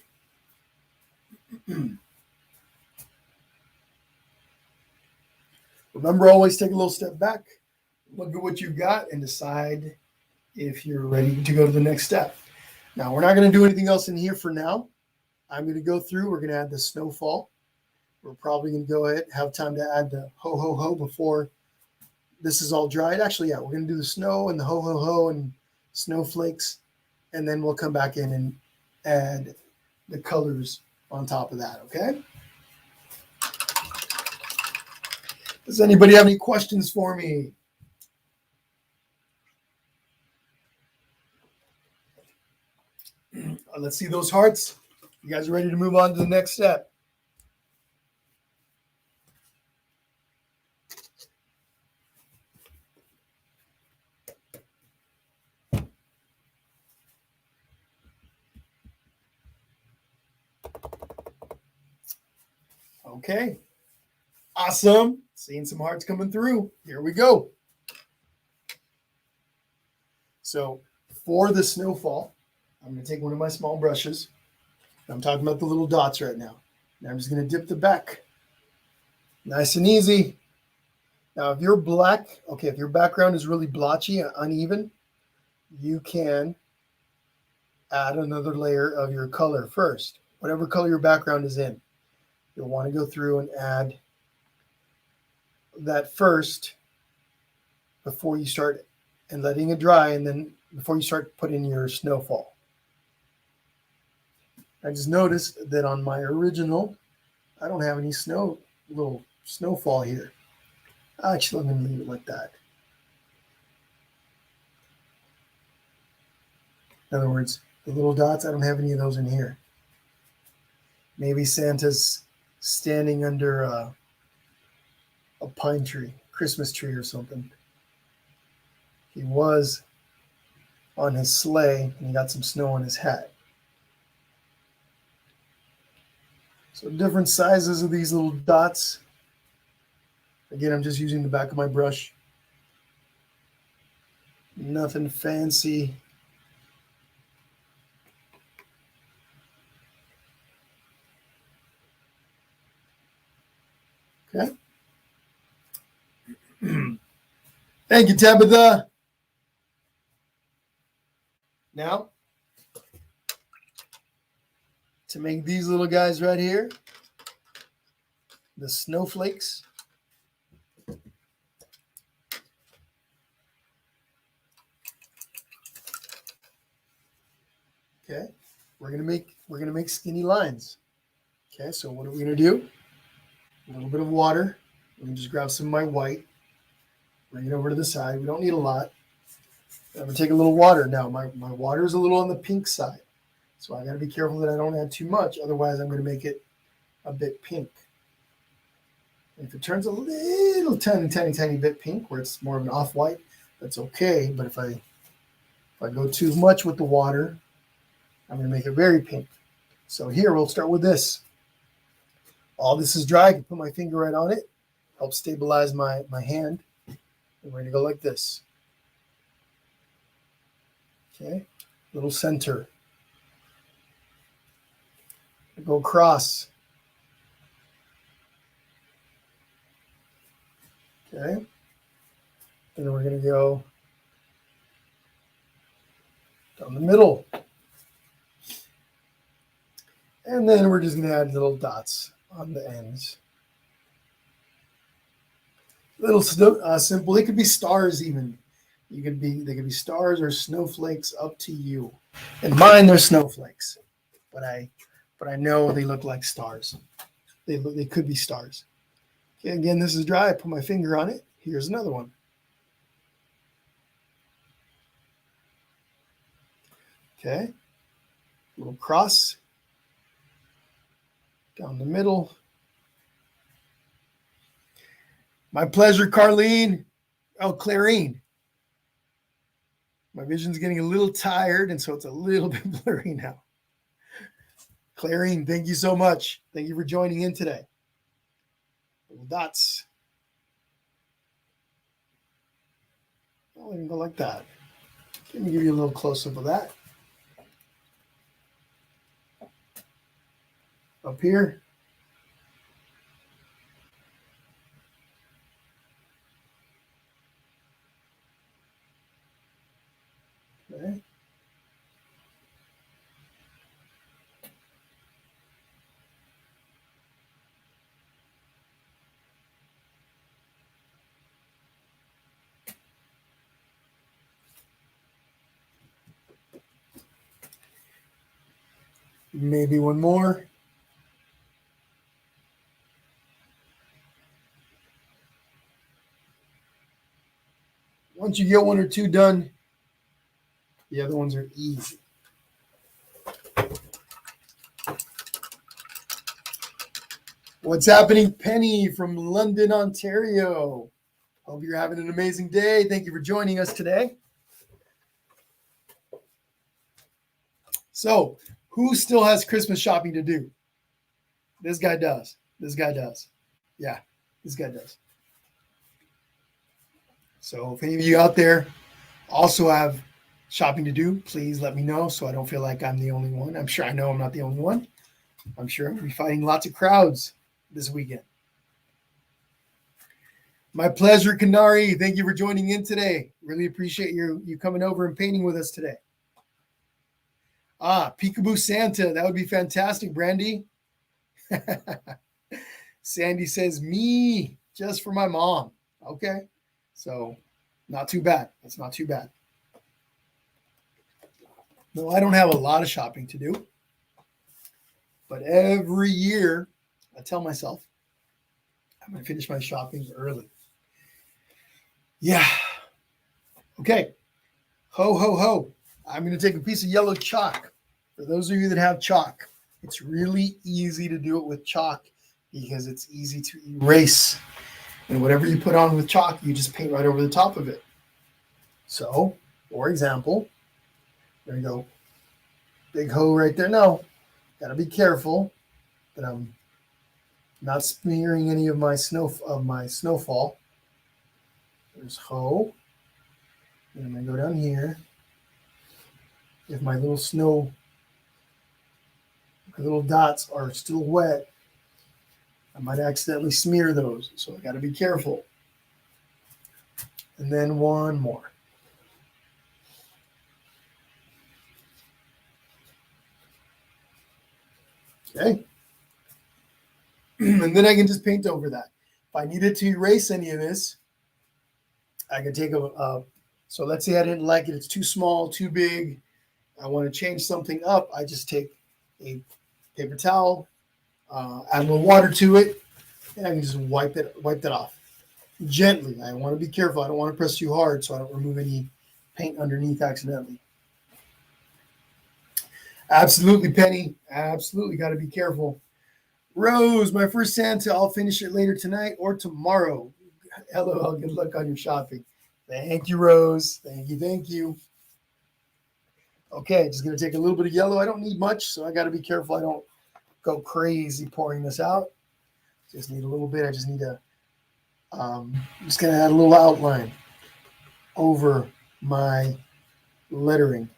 Remember, always take a little step back, look at what you've got, and decide if you're ready to go to the next step. Now, we're not going to do anything else in here for now. I'm going to go through. We're going to add the Snowfall. We're probably going to go ahead have time to add the ho, ho, ho before this is all dried. Actually, yeah, we're going to do the snow and the ho, ho, ho and snowflakes, and then we'll come back in and add the colors on top of that, okay? Does anybody have any questions for me? Let's see those hearts. You guys are ready to move on to the next step? Okay. Awesome. Seeing some hearts coming through. Here we go. So for the Snowfall, I'm going to take one of my small brushes. I'm talking about the little dots right now. And I'm just going to dip the back. Nice and easy. Now, if you're black, okay, if your background is really blotchy and uneven, you can add another layer of your color first. Whatever color your background is in, you'll want to go through and add that first before you start and letting it dry, and then before you start putting your Snowfall. I just noticed that on my original, I don't have any little Snowfall here. Actually, I'm going to leave it like that. In other words, the little dots, I don't have any of those in here. Maybe Santa's standing under a pine tree, Christmas tree or something. He was on his sleigh and he got some snow on his hat. So different sizes of these little dots. Again, I'm just using the back of my brush. Nothing fancy. Okay. Thank you, Tabitha. Now, to make these little guys right here, the snowflakes. Okay, we're gonna make skinny lines. Okay, so what are we gonna do? A little bit of water. Let me just grab some of my white. Bring it over to the side. We don't need a lot. I'm gonna take a little water. Now my water is a little on the pink side, so I gotta be careful that I don't add too much. Otherwise, I'm gonna make it a bit pink. And if it turns a little tiny bit pink, where it's more of an off-white, that's okay. But if I go too much with the water, I'm going to make it very pink. So here, we'll start with this. All this is dry. I can put my finger right on it. Help stabilize my hand. And we're going to go like this. Okay. Little center. Go across. Okay. And then we're going to go down the middle. And then we're just going to add little dots on the ends. Little simple. They could be stars even. They could be stars or snowflakes, up to you. In mine, they're snowflakes, but I know they look like stars. They could be stars. Okay, again, this is dry. I put my finger on it. Here's another one. Okay, little cross down the middle. My pleasure, Carlene. Oh, Clarine. My vision's getting a little tired, and so it's a little bit blurry now. Clarine, thank you so much. Thank you for joining in today. Little dots. I'll even go like that. Let me give you a little close-up of that. Up here. Okay. Maybe one more. Once you get one or two done, the other ones are easy. What's happening, Penny from London, Ontario? Hope you're having an amazing day. Thank you for joining us today. So, who still has Christmas shopping to do? This guy does. This guy does. Yeah, this guy does. So, if any of you out there also have shopping to do, please let me know so I don't feel like I'm the only one. I'm sure I know I'm not the only one. I'm sure I'm going to be fighting lots of crowds this weekend. My pleasure, Kanari. Thank you for joining in today. Really appreciate you coming over and painting with us today. Peekaboo Santa. That would be fantastic, Brandy. Sandy says, me, just for my mom. Okay. So, not too bad. That's not too bad. No, I don't have a lot of shopping to do. But every year, I tell myself, I'm going to finish my shopping early. Yeah. Okay. Ho, ho, ho. I'm going to take a piece of yellow chalk. For those of you that have chalk, it's really easy to do it with chalk because it's easy to erase. And whatever you put on with chalk, you just paint right over the top of it. So, for example, there you go. Big ho right there. No, got to be careful that I'm not smearing any of my snowfall. There's ho. And I'm going to go down here. If my little dots are still wet, I might accidentally smear those. So I got to be careful. And then one more. Okay. And then I can just paint over that. If I needed to erase any of this, I can take so let's say I didn't like it. It's too small, too big. I want to change something up. I just take a paper towel, add a little water to it, and I can just wipe that off gently. I want to be careful. I don't want to press too hard so I don't remove any paint underneath accidentally. Absolutely, Penny. Absolutely, got to be careful. Rose, my first Santa. I'll finish it later tonight or tomorrow. LOL, good luck on your shopping. Thank you, Rose. Thank you, thank you. Okay, just going to take a little bit of yellow. I don't need much, so I got to be careful I don't go crazy pouring this out. Just need a little bit. I just need to, just going to add a little outline over my lettering.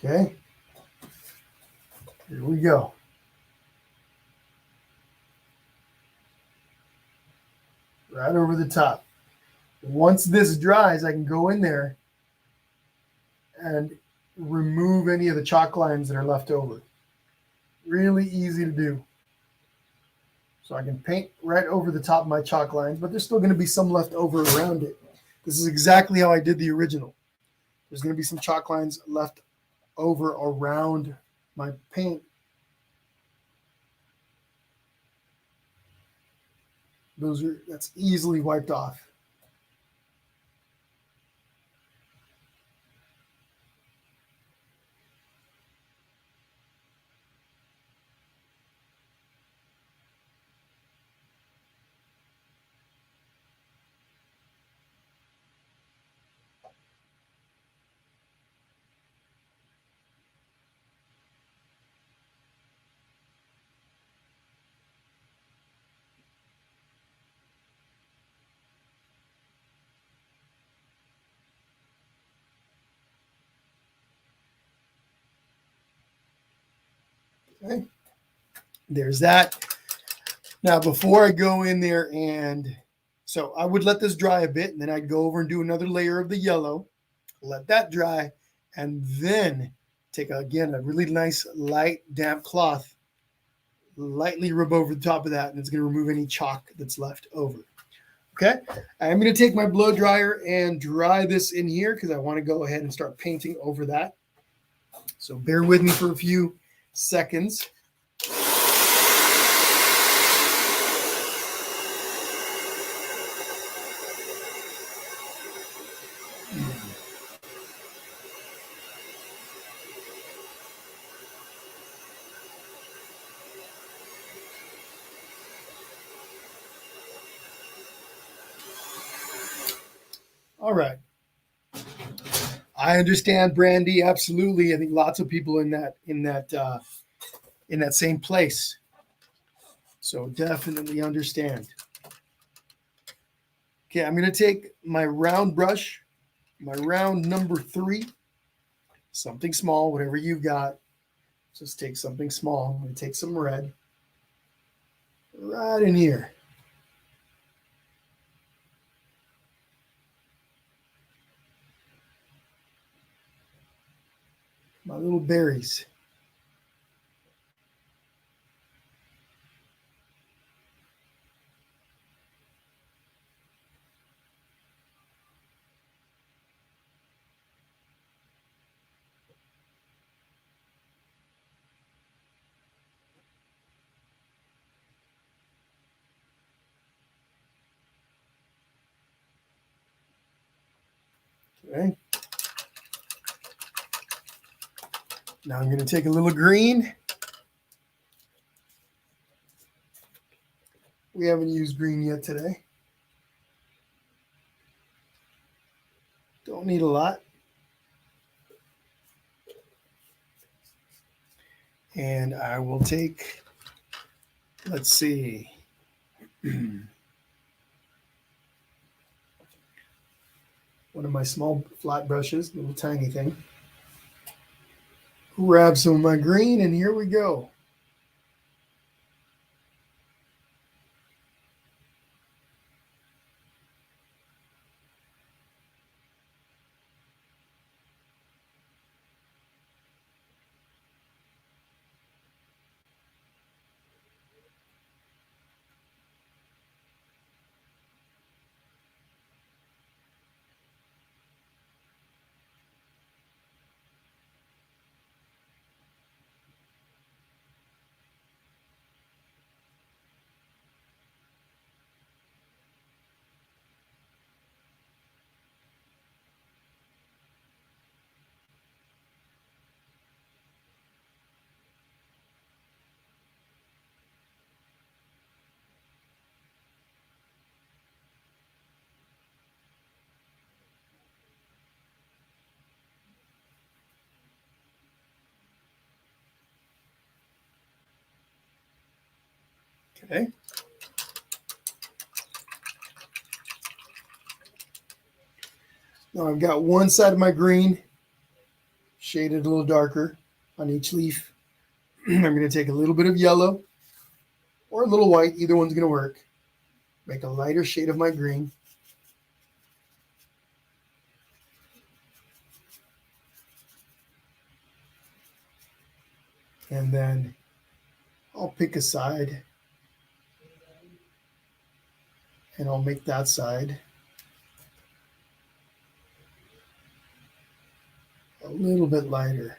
Okay. Here we go. Right over the top. Once this dries, I can go in there and remove any of the chalk lines that are left over. Really easy to do. So I can paint right over the top of my chalk lines, but there's still going to be some left over around it. This is exactly how I did the original. There's going to be some chalk lines left over around my paint. That's easily wiped off. Okay. There's that. Now, before I go in there so I would let this dry a bit, and then I'd go over and do another layer of the yellow, let that dry, and then take, again, a really nice light damp cloth, lightly rub over the top of that, and it's going to remove any chalk that's left over. Okay, I'm going to take my blow dryer and dry this in here because I want to go ahead and start painting over that. So bear with me for a few seconds. All right. I understand, Brandy. Absolutely. I think lots of people in that same place. So definitely understand. Okay, I'm going to take my round brush, my round number 3, something small, whatever you've got. Just take something small. I'm going to take some red right in here. My little berries. Okay. Now I'm going to take a little green. We haven't used green yet today. Don't need a lot. And I will take, let's see. One of my small flat brushes, little tiny thing. Grab some of my green, and here we go. Okay. Now I've got one side of my green shade it a little darker on each leaf. I'm going to take a little bit of yellow or a little white. Either one's going to work. Make a lighter shade of my green. And then I'll pick a side. And I'll make that side a little bit lighter.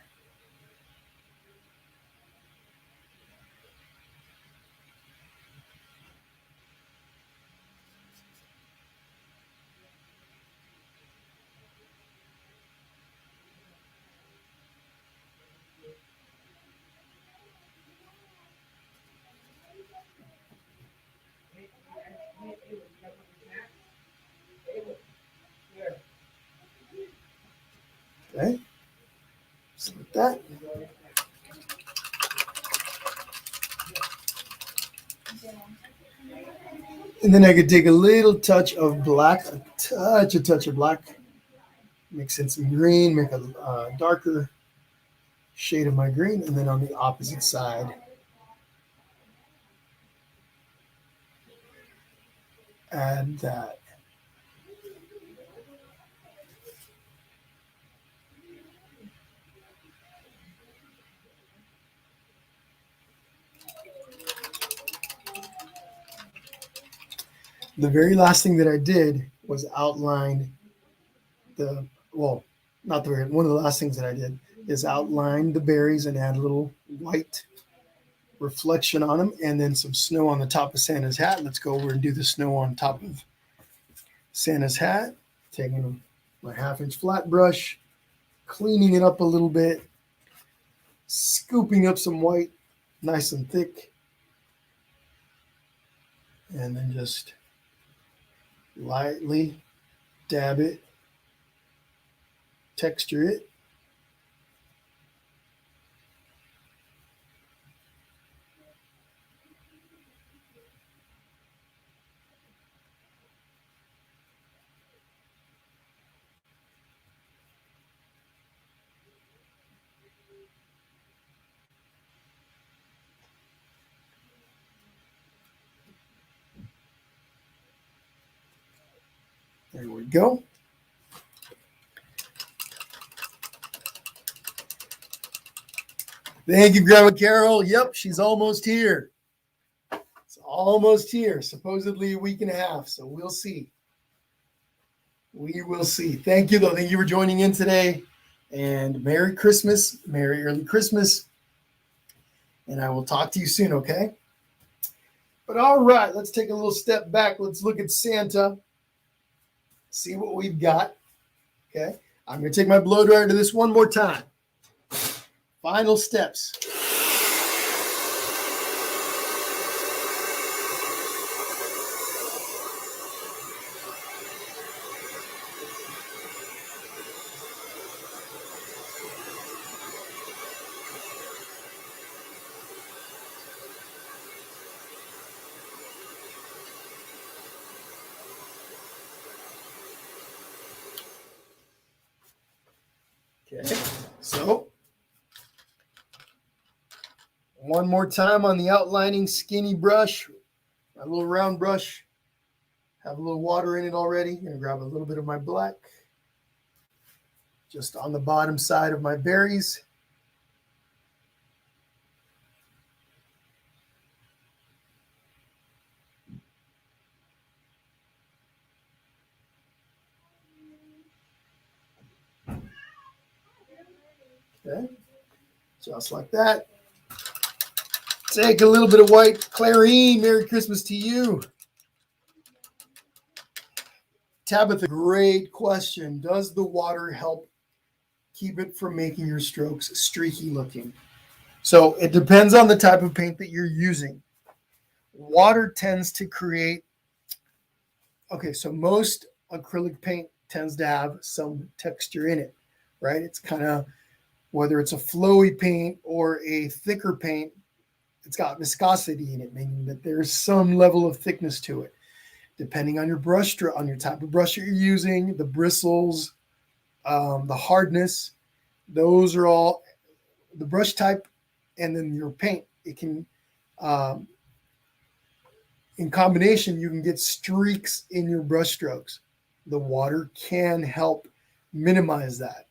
Okay, just like that. And then I could take a little touch of black, a touch of black, mix in some green, make a darker shade of my green, and then on the opposite side, add that. The very last thing that I did was outline one of the last things that I did is outline the berries and add a little white reflection on them, and then some snow on the top of Santa's hat. Let's go over and do the snow on top of Santa's hat. Taking my 1/2-inch flat brush, cleaning it up a little bit, scooping up some white nice and thick, and then just lightly dab it, texture it. There we go. Thank you, Grandma Carol. Yep, she's almost here. It's almost here. Supposedly a week and a half, so we'll see. We will see. Thank you, though. Thank you for joining in today. And Merry Christmas. Merry early Christmas. And I will talk to you soon, okay? But all right, let's take a little step back. Let's look at Santa. See what we've got. Okay. I'm going to take my blow dryer to this one more time. Final steps. Okay, so one more time on the outlining skinny brush, my little round brush. Have a little water in it already. I'm going to grab a little bit of my black just on the bottom side of my berries. Okay, just like that. Take a little bit of white clarine. Merry Christmas to you. Tabitha, great question. Does the water help keep it from making your strokes streaky looking? So it depends on the type of paint that you're using. Water tends to create, okay, so most acrylic paint tends to have some texture in it, right? It's kind of, whether it's a flowy paint or a thicker paint, it's got viscosity in it, meaning that there's some level of thickness to it. Depending on your brush on your type of brush that you're using, the bristles, the hardness, Those are all the brush type, and then your paint. It can, in combination, you can get streaks in your brush strokes. The water can help minimize that.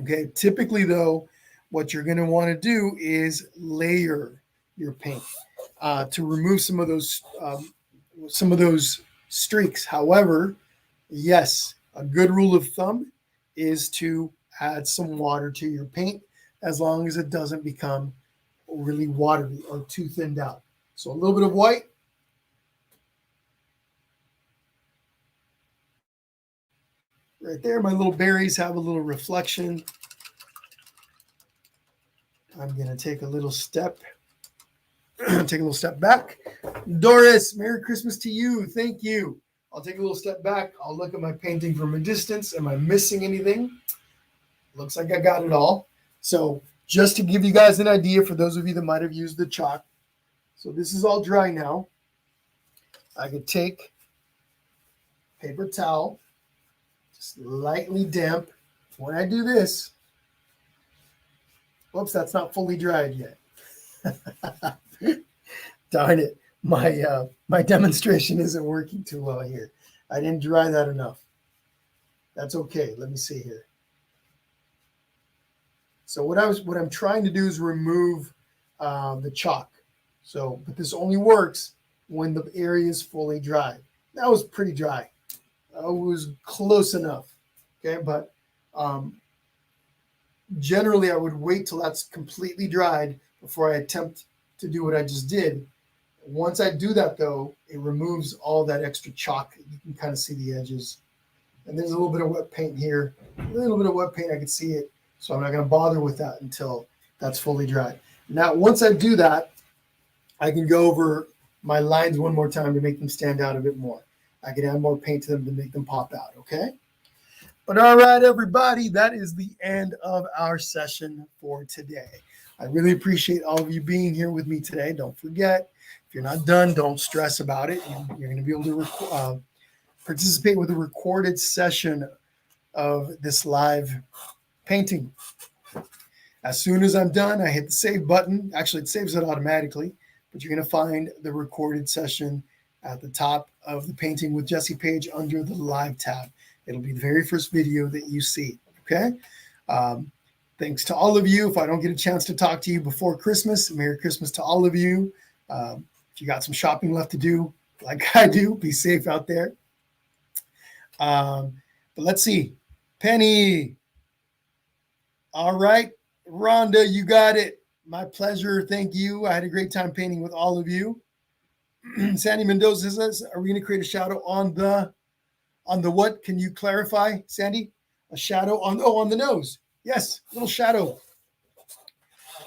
Okay, typically though, what you're going to want to do is layer your paint to remove some of those streaks. However, yes, a good rule of thumb is to add some water to your paint as long as it doesn't become really watery or too thinned out. So a little bit of white. Right there, my little berries have a little reflection. I'm going to take a little step. Take a little step back. Doris, Merry Christmas to you. Thank you. I'll take a little step back. I'll look at my painting from a distance. Am I missing anything? Looks like I got it all. So just to give you guys an idea, for those of you that might have used the chalk. So this is all dry now. I could take paper towel, just lightly damp. When I do this, whoops, that's not fully dried yet. Darn it. My demonstration isn't working too well here. I didn't dry that enough. That's okay. Let me see here. So what I'm trying to do is remove the chalk. So, but this only works when the area is fully dry. That was pretty dry. It was close enough. Okay, but generally I would wait till that's completely dried before I attempt to do what I just did. Once I do that though, it removes all that extra chalk. You can kind of see the edges. And there's a little bit of wet paint here. A little bit of wet paint, I can see it. So I'm not going to bother with that until that's fully dry. Now, once I do that, I can go over my lines one more time to make them stand out a bit more. I can add more paint to them to make them pop out, okay? But all right, everybody, that is the end of our session for today. I really appreciate all of you being here with me today. Don't forget, if you're not done, don't stress about it. You're going to be able to participate with a recorded session of this live painting. As soon as I'm done, I hit the save button. Actually, it saves it automatically, but you're going to find the recorded session at the top of the Painting with Jesse page under the live tab. It'll be the very first video that you see. Okay. Thanks to all of you. If I don't get a chance to talk to you before Christmas, Merry Christmas to all of you. If you got some shopping left to do, like I do, be safe out there. But let's see. Penny. All right. Rhonda, you got it. My pleasure. Thank you. I had a great time painting with all of you. Sandy Mendoza says, are we going to create a shadow on the what? Can you clarify, Sandy? A shadow on the nose. Yes, little shadow.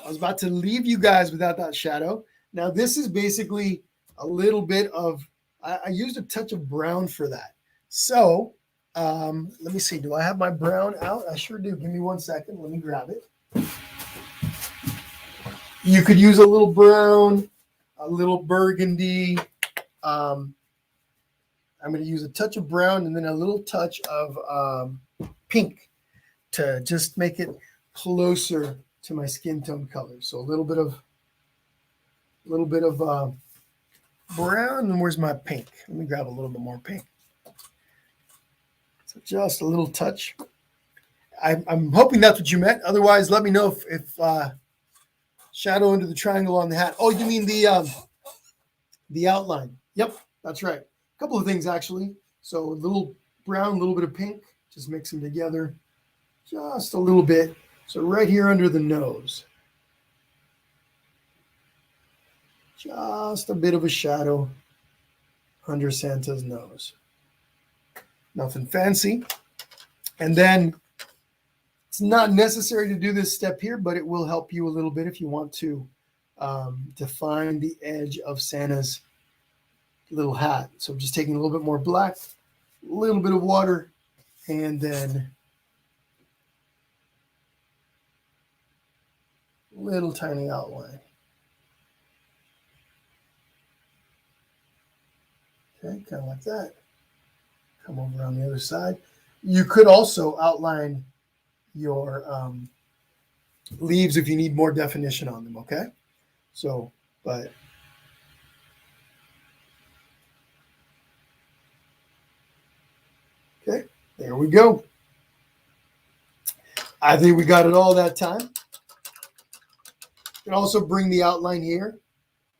I was about to leave you guys without that shadow. Now, this is basically a little bit of, I used a touch of brown for that. So let me see. Do I have my brown out? I sure do. Give me 1 second. Let me grab it. You could use a little brown, a little burgundy. I'm going to use a touch of brown and then a little touch of pink to just make it closer to my skin tone color. So a little bit of brown. And where's my pink? Let me grab a little bit more pink. So just a little touch. I'm hoping that's what you meant. Otherwise, let me know if shadow into the triangle on the hat. Oh, you mean the outline? Yep, that's right. A couple of things actually. So a little brown, a little bit of pink. Just mix them together, just a little bit. So right here under the nose, just a bit of a shadow under Santa's nose. Nothing fancy. And then it's not necessary to do this step here, but it will help you a little bit if you want to define the edge of Santa's little hat. So I'm just taking a little bit more black, a little bit of water, and then little tiny outline. Okay, kind of like that. Come over on the other side. You could also outline your leaves if you need more definition on them, okay? So, but okay, there we go. I think we got it all that time. You can also bring the outline here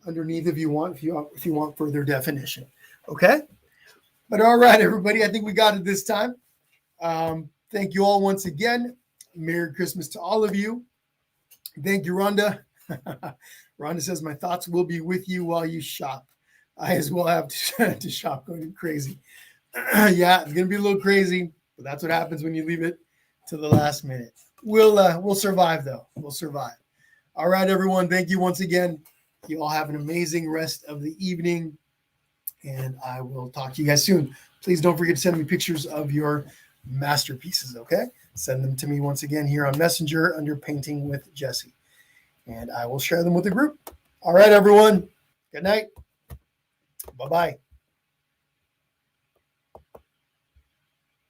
underneath if you want further definition. Okay? But all right, everybody, I think we got it this time. Thank you all once again. Merry Christmas to all of you. Thank you, Rhonda. Rhonda says, my thoughts will be with you while you shop. I as well have to shop going crazy. Yeah, it's going to be a little crazy, but that's what happens when you leave it to the last minute. We'll survive, though. We'll survive. All right, everyone. Thank you once again. You all have an amazing rest of the evening, and I will talk to you guys soon. Please don't forget to send me pictures of your masterpieces, okay? Send them to me once again here on Messenger under Painting with Jesse, and I will share them with the group. All right, everyone. Good night. Bye-bye.